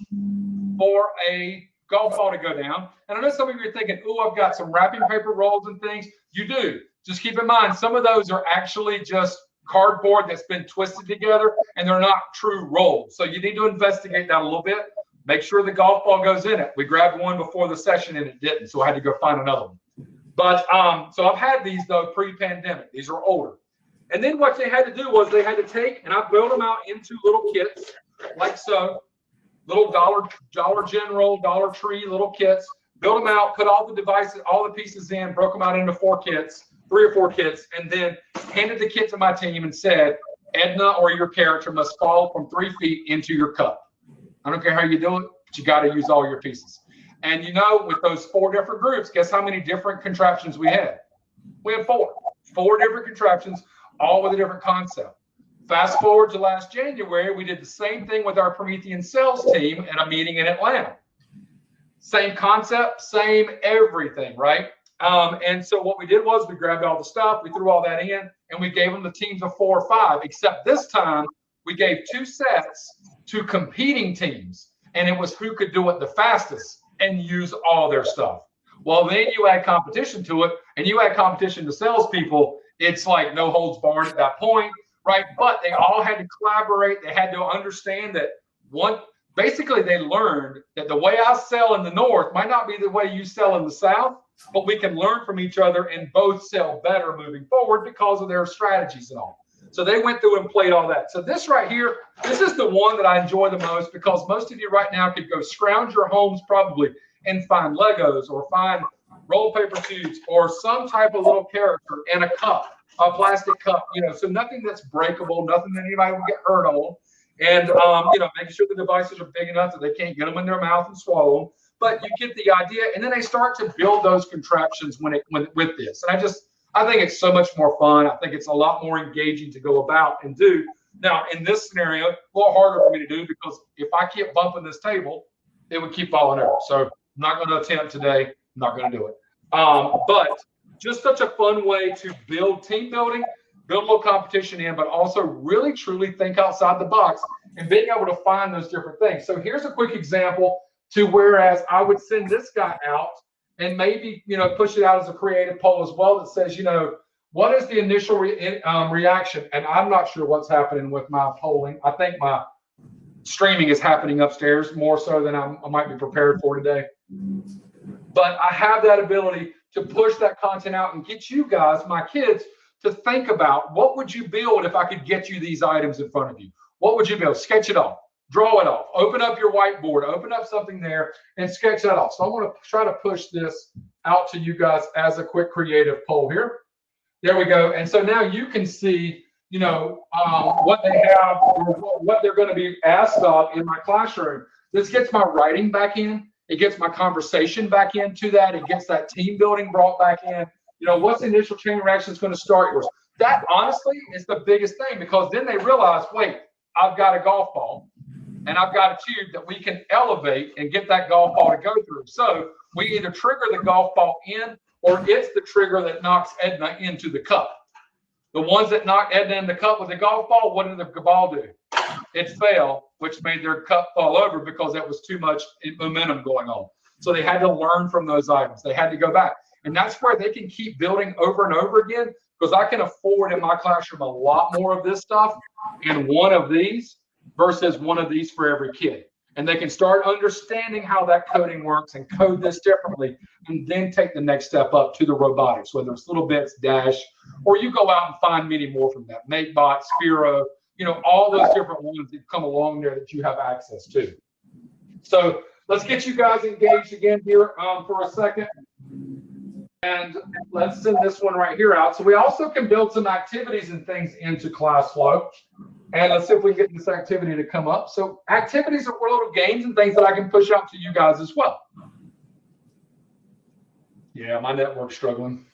for a golf ball to go down. And I know some of you are thinking, oh, I've got some wrapping paper rolls and things. You do. Just keep in mind, some of those are actually just cardboard that's been twisted together, and they're not true rolls. So you need to investigate that a little bit. Make sure the golf ball goes in it. We grabbed one before the session and it didn't, so I had to go find another one. But so I've had these though pre-pandemic. These are older. And then what they had to do was they had to take, and I built them out into little kits like so, little Dollar General, Dollar Tree little kits. Built them out, put all the devices, all the pieces in, broke them out into 3 or 4 kits, and then handed the kit to my team and said, Edna or your character must fall from 3 feet into your cup. I don't care how you do it, but you got to use all your pieces. And you know, with those 4 different groups, guess how many different contraptions we had? We had 4 different contraptions, all with a different concept. Fast forward to last January, we did the same thing with our Promethean sales team at a meeting in Atlanta. Same concept, same everything, right? And so what we did was we grabbed all the stuff, we threw all that in, and we gave them the teams of 4 or 5, except this time we gave 2 sets to competing teams, and it was who could do it the fastest and use all their stuff. Well, then you add competition to it, and you add competition to salespeople, it's like no holds barred at that point, right? But they all had to collaborate. They had to understand that basically they learned that the way I sell in the North might not be the way you sell in the South, but we can learn from each other and both sell better moving forward because of their strategies and all. So they went through and played all that. So this right here, this is the one that I enjoy the most because most of you right now could go scrounge your homes probably and find Legos or find roll paper tubes or some type of little character in a cup, a plastic cup, you know, so nothing that's breakable, nothing that anybody will get hurt on. And, you know, making sure the devices are big enough that they can't get them in their mouth and swallow them. But you get the idea. And then they start to build those contraptions with this. And I think it's so much more fun. I think it's a lot more engaging to go about and do. Now, in this scenario, a little harder for me to do because if I keep bumping this table, it would keep falling over. So I'm not going to attempt today. I'm not going to do it. But just such a fun way to build team building, build a little competition in, but also really, truly think outside the box and being able to find those different things. So here's a quick example to whereas I would send this guy out and maybe, you know, push it out as a creative poll as well that says, you know, what is the initial reaction? And I'm not sure what's happening with my polling. I think my streaming is happening upstairs more so than I might be prepared for today. But I have that ability to push that content out and get you guys, my kids, to think about what would you build if I could get you these items in front of you? What would you build? Sketch it off, draw it off, open up your whiteboard, open up something there and sketch that off. So I want to try to push this out to you guys as a quick creative poll here. There we go. And so now you can see, you know, what they have or what they're going to be asked of in my classroom. This gets my writing back in. It gets my conversation back into that. It gets that team building brought back in. You know, what's the initial chain reaction is going to start yours? That honestly is the biggest thing because then they realize, wait, I've got a golf ball and I've got a tube that we can elevate and get that golf ball to go through. So we either trigger the golf ball in or it's the trigger that knocks Edna into the cup. The ones that knocked Edna in the cup with the golf ball, what did the ball do? It fell, which made their cup fall over because there was too much momentum going on. So they had to learn from those items. They had to go back. And that's where they can keep building over and over again because I can afford in my classroom a lot more of this stuff in one of these versus one of these for every kid. And they can start understanding how that coding works and code this differently and then take the next step up to the robotics, whether it's LittleBits, Dash, or you go out and find many more from that. MakeBot, Sphero, you know, all those different ones that come along there that you have access to. So let's get you guys engaged again here for a second. And let's send this one right here out. So we also can build some activities and things into ClassFlow. And let's see if we can get this activity to come up. So activities are little games and things that I can push out to you guys as well. Yeah, my network's struggling.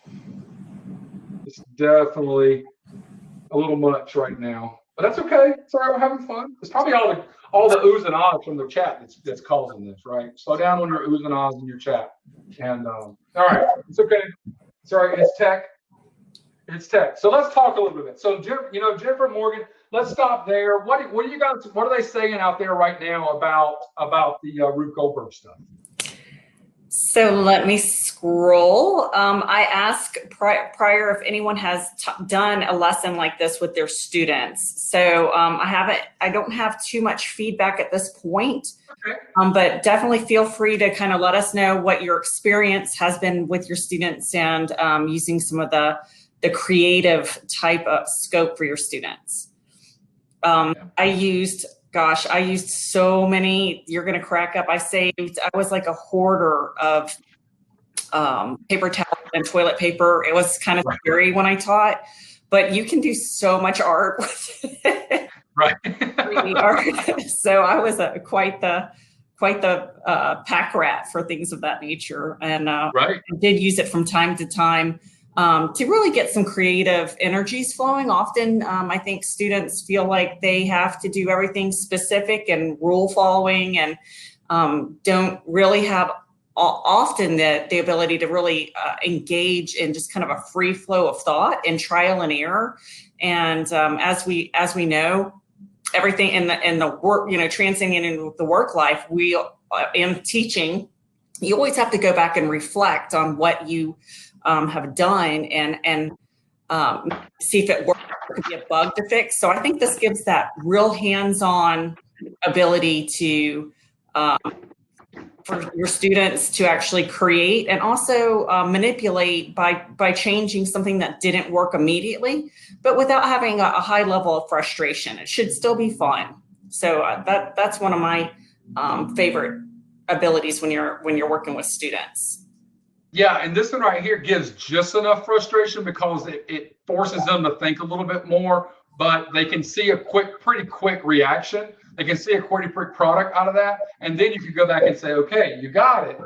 It's definitely a little much right now. But that's okay. It's all right. We're having fun. It's probably all the oohs and ahs from the chat that's causing this, right? Slow down on your oohs and ahs in your chat. And all right, it's okay. It's all right. It's tech. It's tech. So let's talk a little bit. So you know, Jennifer Morgan. Let's stop there. What are you guys? What are they saying out there right now about the Rube Goldberg stuff? So let me scroll. I ask prior if anyone has done a lesson like this with their students. So I don't have too much feedback at this point, Okay. But definitely feel free to kind of let us know what your experience has been with your students and using some of the creative type of scope for your students. I used so many, you're going to crack up. I was like a hoarder of paper towels and toilet paper. It was kind of scary when I taught, but you can do so much art with it. Right. Art. So I was quite the pack rat for things of that nature. And I did use it from time to time to really get some creative energies flowing. Often, I think students feel like they have to do everything specific and rule following, and don't really have often the ability to really engage in just kind of a free flow of thought and trial and error. And as we know, everything in the work, transitioning into the work life, in teaching, you always have to go back and reflect on what you have done and see if it works. It could be a bug to fix. So I think this gives that real hands-on ability to for your students to actually create and also manipulate by changing something that didn't work immediately, but without having a high level of frustration. It should still be fun. So that's one of my favorite abilities when you're working with students. Yeah, and this one right here gives just enough frustration because it forces them to think a little bit more, but they can see a pretty quick reaction. They can see a pretty quick product out of that. And then you can go back and say, okay, you got it.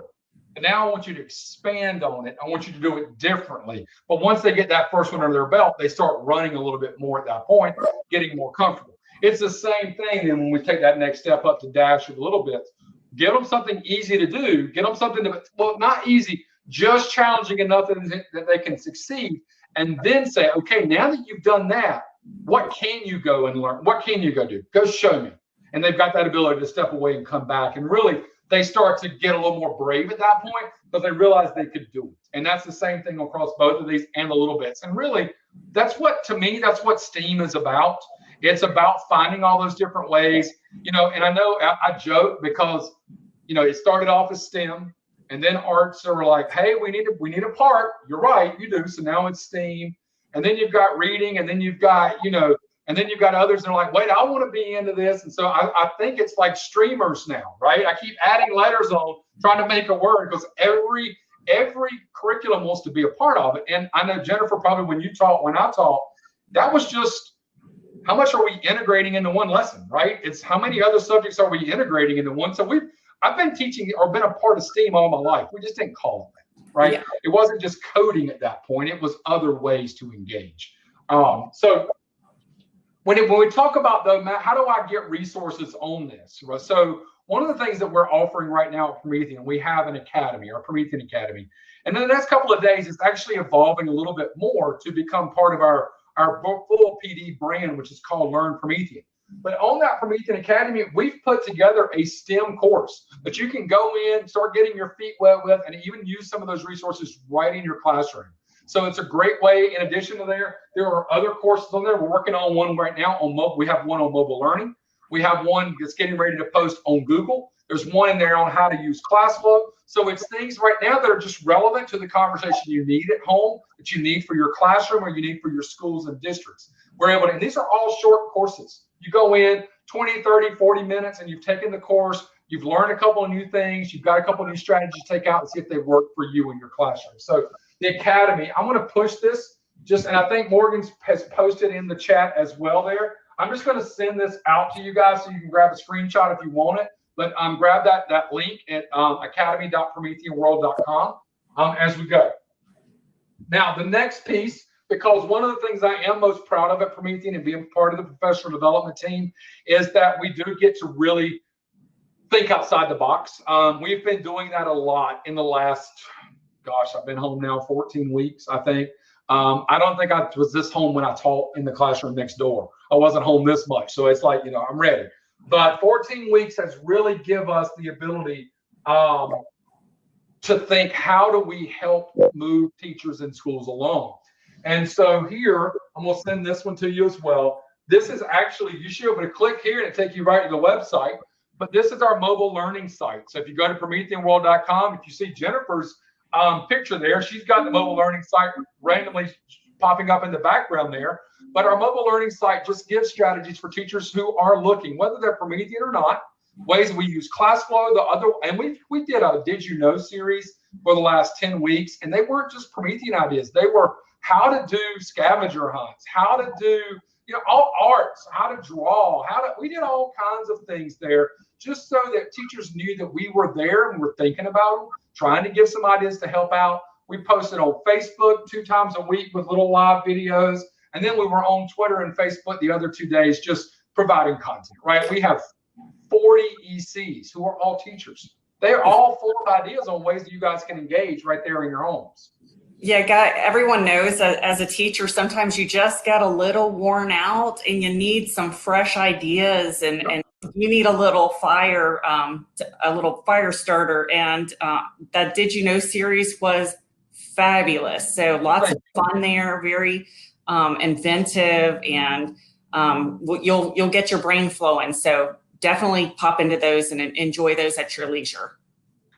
And now I want you to expand on it. I want you to do it differently. But once they get that first one under their belt, they start running a little bit more at that point, getting more comfortable. It's the same thing then when we take that next step up to Dash with LittleBits. Give them something easy to do. Get them something well, not easy, just challenging enough that they can succeed. And then say, okay, now that you've done that, what can you go and learn? What can you go do? Go show me. And they've got that ability to step away and come back. And really, they start to get a little more brave at that point, but they realize they could do it. And that's the same thing across both of these and the LittleBits. And really, to me, that's what STEAM is about. It's about finding all those different ways, and I know I joke because, it started off as STEM and then arts are like, hey, we need a part. You're right, you do. So now it's STEAM. And then you've got reading, and then you've got, and then you've got others that are like, wait, I want to be into this. And so I think it's like streamers now, right? I keep adding letters on, trying to make a word because every curriculum wants to be a part of it. And I know, Jennifer, probably when I taught, that was just how much are we integrating into one lesson, right? It's how many other subjects are we integrating into one? So I've been teaching or been a part of STEAM all my life. We just didn't call it that, right? Yeah. It wasn't just coding at that point. It was other ways to engage. So when we talk about, though, Matt, how do I get resources on this? So one of the things that we're offering right now at Promethean, we have an academy, our Promethean Academy. And in the next couple of days, it's actually evolving a little bit more to become part of our full PD brand, which is called Learn Promethean. But on that Promethean Academy, we've put together a STEM course that you can go in, start getting your feet wet with, and even use some of those resources right in your classroom. So it's a great way. In addition to there are other courses on there. We're working on one right now on mobile. We have one on mobile learning. We have one that's getting ready to post on Google. There's one in there on how to use ClassFlow. So it's things right now that are just relevant to the conversation you need at home, that you need for your classroom, or you need for your schools and districts. We're able to, and these are all short courses. You go in 20, 30, 40 minutes, and you've taken the course. You've learned a couple of new things. You've got a couple of new strategies to take out and see if they work for you in your classroom. So the Academy, I'm going to push this and I think Morgan has posted in the chat as well there. I'm just going to send this out to you guys so you can grab a screenshot if you want it. But grab that link at academy.prometheanworld.com as we go. Now, the next piece, because one of the things I am most proud of at Promethean and being part of the professional development team is that we do get to really think outside the box. We've been doing that a lot in the last, I've been home now 14 weeks, I think. I don't think I was this home when I taught in the classroom next door. I wasn't home this much. So it's like, I'm ready. But 14 weeks has really given us the ability to think, how do we help move teachers and schools along? And so here, I'm going to send this one to you as well. This is actually, you should be able to click here and it take you right to the website. But this is our mobile learning site. So if you go to PrometheanWorld.com, if you see Jennifer's picture there, she's got the mobile learning site randomly popping up in the background there. But our mobile learning site just gives strategies for teachers who are looking, whether they're Promethean or not, ways we use ClassFlow, and we did a Did You Know series for the last 10 weeks, and they weren't just Promethean ideas. They were how to do scavenger hunts, how to do, all arts, how to draw, we did all kinds of things there just so that teachers knew that we were there and we're thinking about them, trying to give some ideas to help out. We posted on Facebook 2 times a week with little live videos. And then we were on Twitter and Facebook the other 2 days, just providing content, right? We have 40 ECs who are all teachers. They're all full of ideas on ways that you guys can engage right there in your homes. Yeah, everyone knows that as a teacher, sometimes you just got a little worn out and you need some fresh ideas, and you need a little fire starter. And that Did You Know series was fabulous. So lots of fun there, very inventive, and you'll get your brain flowing. So definitely pop into those and enjoy those at your leisure.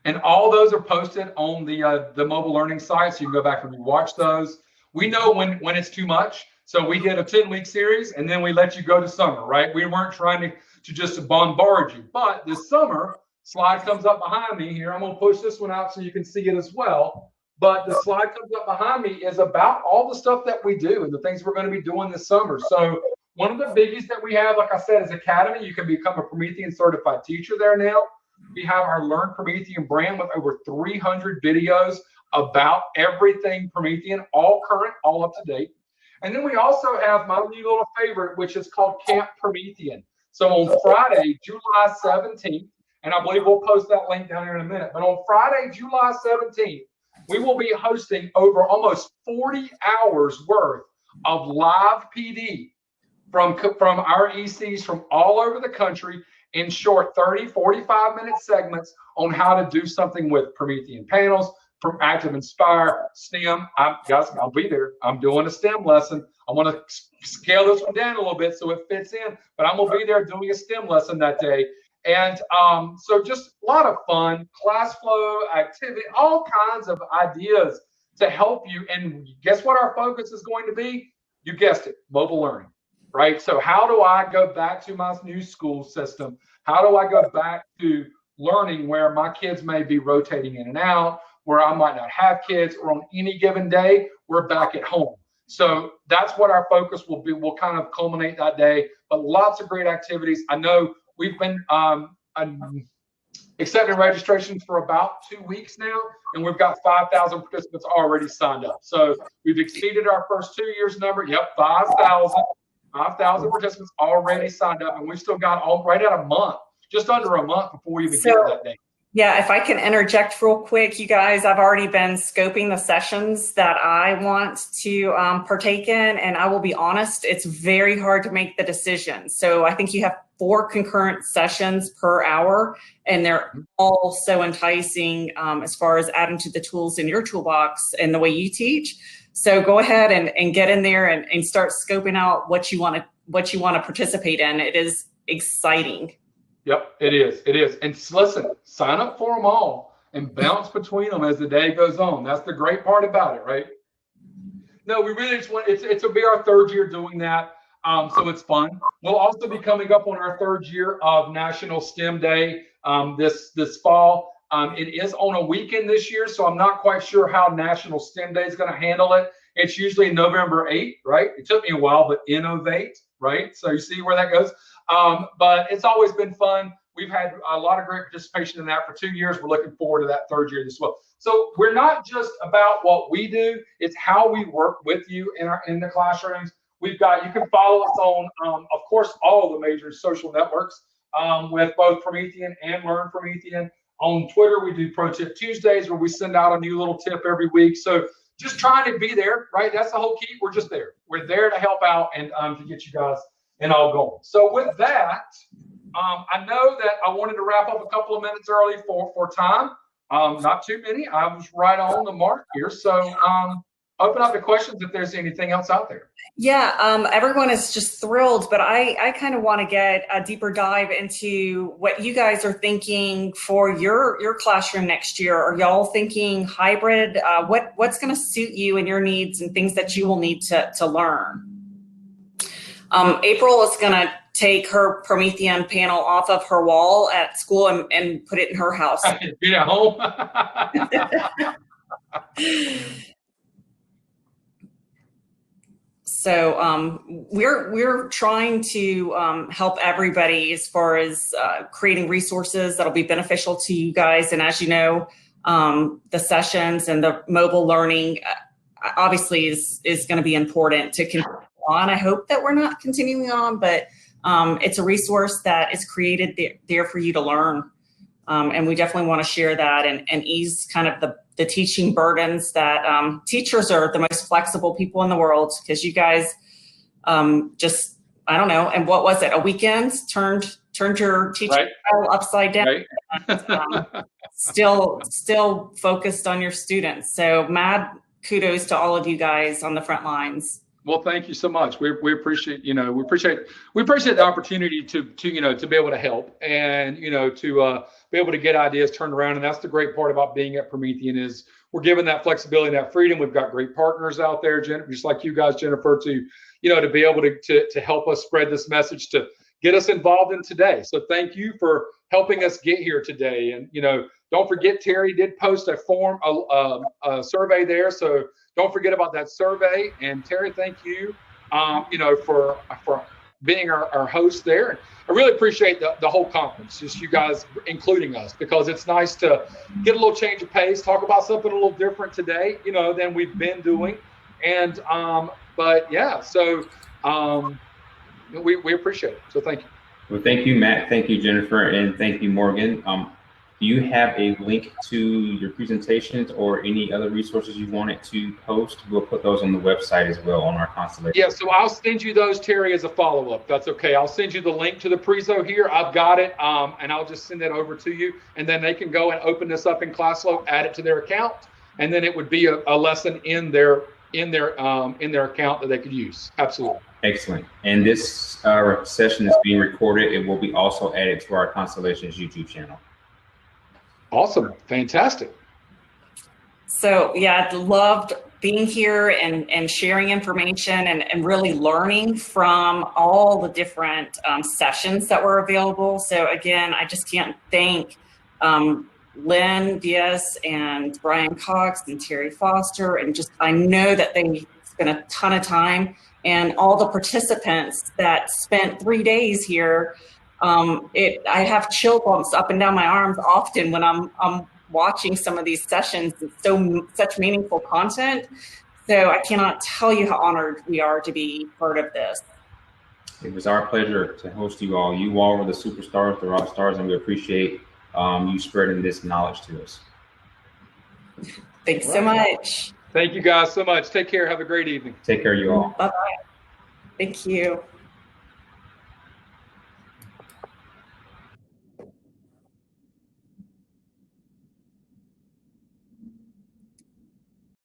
And all those are posted on the mobile learning site, so you can go back and rewatch those. We know when it's too much, so we did a 10-week series, and then we let you go to summer, right? We weren't trying to just bombard you. But this summer, slide comes up behind me here. I'm going to push this one out so you can see it as well. But the slide comes up behind me is about all the stuff that we do and the things we're going to be doing this summer. So one of the biggies that we have, like I said, is Academy. You can become a Promethean certified teacher there now. We have our Learn Promethean brand with over 300 videos about everything Promethean, all current, all up to date. And then we also have my new little favorite, which is called Camp Promethean. So on Friday, July 17th, and I believe we'll post that link down here in a minute, but on Friday, July 17th, we will be hosting over almost 40 hours worth of live PD from our ECs from all over the country in short 30, 45-minute segments on how to do something with Promethean panels, from Active Inspire, STEM. Guys, I'll be there. I'm doing a STEM lesson. I want to scale this one down a little bit so it fits in, but I'm going to be there doing a STEM lesson that day. And so just a lot of fun, ClassFlow, activity, all kinds of ideas to help you. And guess what our focus is going to be? You guessed it, mobile learning, right? So how do I go back to my new school system? How do I go back to learning where my kids may be rotating in and out, where I might not have kids, or on any given day, we're back at home. So that's what our focus will be. We'll kind of culminate that day, but lots of great activities. I know we've been accepting registrations for about 2 weeks now, and we've got 5,000 participants already signed up. So we've exceeded our first 2 years number. Yep, 5,000 participants already signed up, and we've still got right at a month, just under a month before we even get to that day. Yeah, if I can interject real quick, you guys, I've already been scoping the sessions that I want to partake in, and I will be honest, it's very hard to make the decision. So I think you have 4 concurrent sessions per hour, and they're all so enticing as far as adding to the tools in your toolbox and the way you teach. So go ahead and get in there and start scoping out what you want to participate in. It is exciting. Yep, it is. It is. And listen, sign up for them all and bounce between them as the day goes on. That's the great part about it, right? No, we really just want it'll be our 3rd year doing that. So it's fun. We'll also be coming up on our 3rd year of National STEM Day this fall. It is on a weekend this year, so I'm not quite sure how National STEM Day is going to handle it. It's usually November 8th, right? It took me a while, but innovate, right? So you see where that goes. But it's always been fun. We've had a lot of great participation in that for 2 years. We're looking forward to that 3rd year as well. So we're not just about what we do, it's how we work with you in the classrooms. You can follow us on, of course, all of the major social networks with both Promethean and Learn Promethean. On Twitter, we do Pro Tip Tuesdays where we send out a new little tip every week. So just trying to be there, right? That's the whole key. We're just there. We're there to help out and to get you guys and all going. So with that, I know that I wanted to wrap up a couple of minutes early for time. Not too many. I was right on the mark here. So open up the questions if there's anything else out there. Yeah, everyone is just thrilled, but I kind of want to get a deeper dive into what you guys are thinking for your classroom next year. Are y'all thinking hybrid? What's going to suit you and your needs and things that you will need to learn? April is going to take her Promethean panel off of her wall at school and put it in her house. Get at home. So we're trying to help everybody as far as creating resources that'll be beneficial to you guys. And as you know, the sessions and the mobile learning obviously is going to be important to continue on. I hope that we're not continuing on, but it's a resource that is created there for you to learn. And we definitely want to share that and ease kind of the teaching burdens that teachers are the most flexible people in the world, because you guys just, I don't know. And what was it? A weekend turned your teaching style upside down. Right. Still focused on your students. So mad kudos to all of you guys on the front lines. Well, thank you so much. We appreciate, we appreciate the opportunity to be able to help and, to be able to get ideas turned around. And that's the great part about being at Promethean is we're given that flexibility and that freedom. We've got great partners out there, just like you guys, Jennifer, to be able to help us spread this message, to get us involved in today. So thank you for helping us get here today. And, don't forget, Terry did post a form, a survey there. So don't forget about that survey. And Terry, thank you, for being our host there. And I really appreciate the whole conference, just you guys including us, because it's nice to get a little change of pace, talk about something a little different today, than we've been doing. And, but yeah, so we appreciate it. So thank you. Well, thank you, Matt. Thank you, Jennifer. And thank you, Morgan. Do you have a link to your presentations or any other resources you wanted to post? We'll put those on the website as well on our Constellation. Yeah, so I'll send you those, Terry, as a follow-up. That's okay. I'll send you the link to the prezo here. I've got it, and I'll just send that over to you. And then they can go and open this up in ClassFlow, add it to their account, and then it would be a lesson in their account that they could use. Absolutely. Excellent. And this session is being recorded. It will be also added to our Constellations YouTube channel. Awesome. Fantastic. So yeah, I loved being here and sharing information and really learning from all the different sessions that were available. So again, I just can't thank Lynn Diaz and Brian Cox and Terry Foster, and just I know that they spent a ton of time, and all the participants that spent 3 days here. I have chill bumps up and down my arms often when I'm watching some of these sessions. It's such meaningful content. So I cannot tell you how honored we are to be part of this. It was our pleasure to host you all. You all were the superstars, the rock stars, and we appreciate you spreading this knowledge to us. Thanks so much. Thank you guys so much. Take care. Have a great evening. Take care, you all. Bye-bye. Thank you.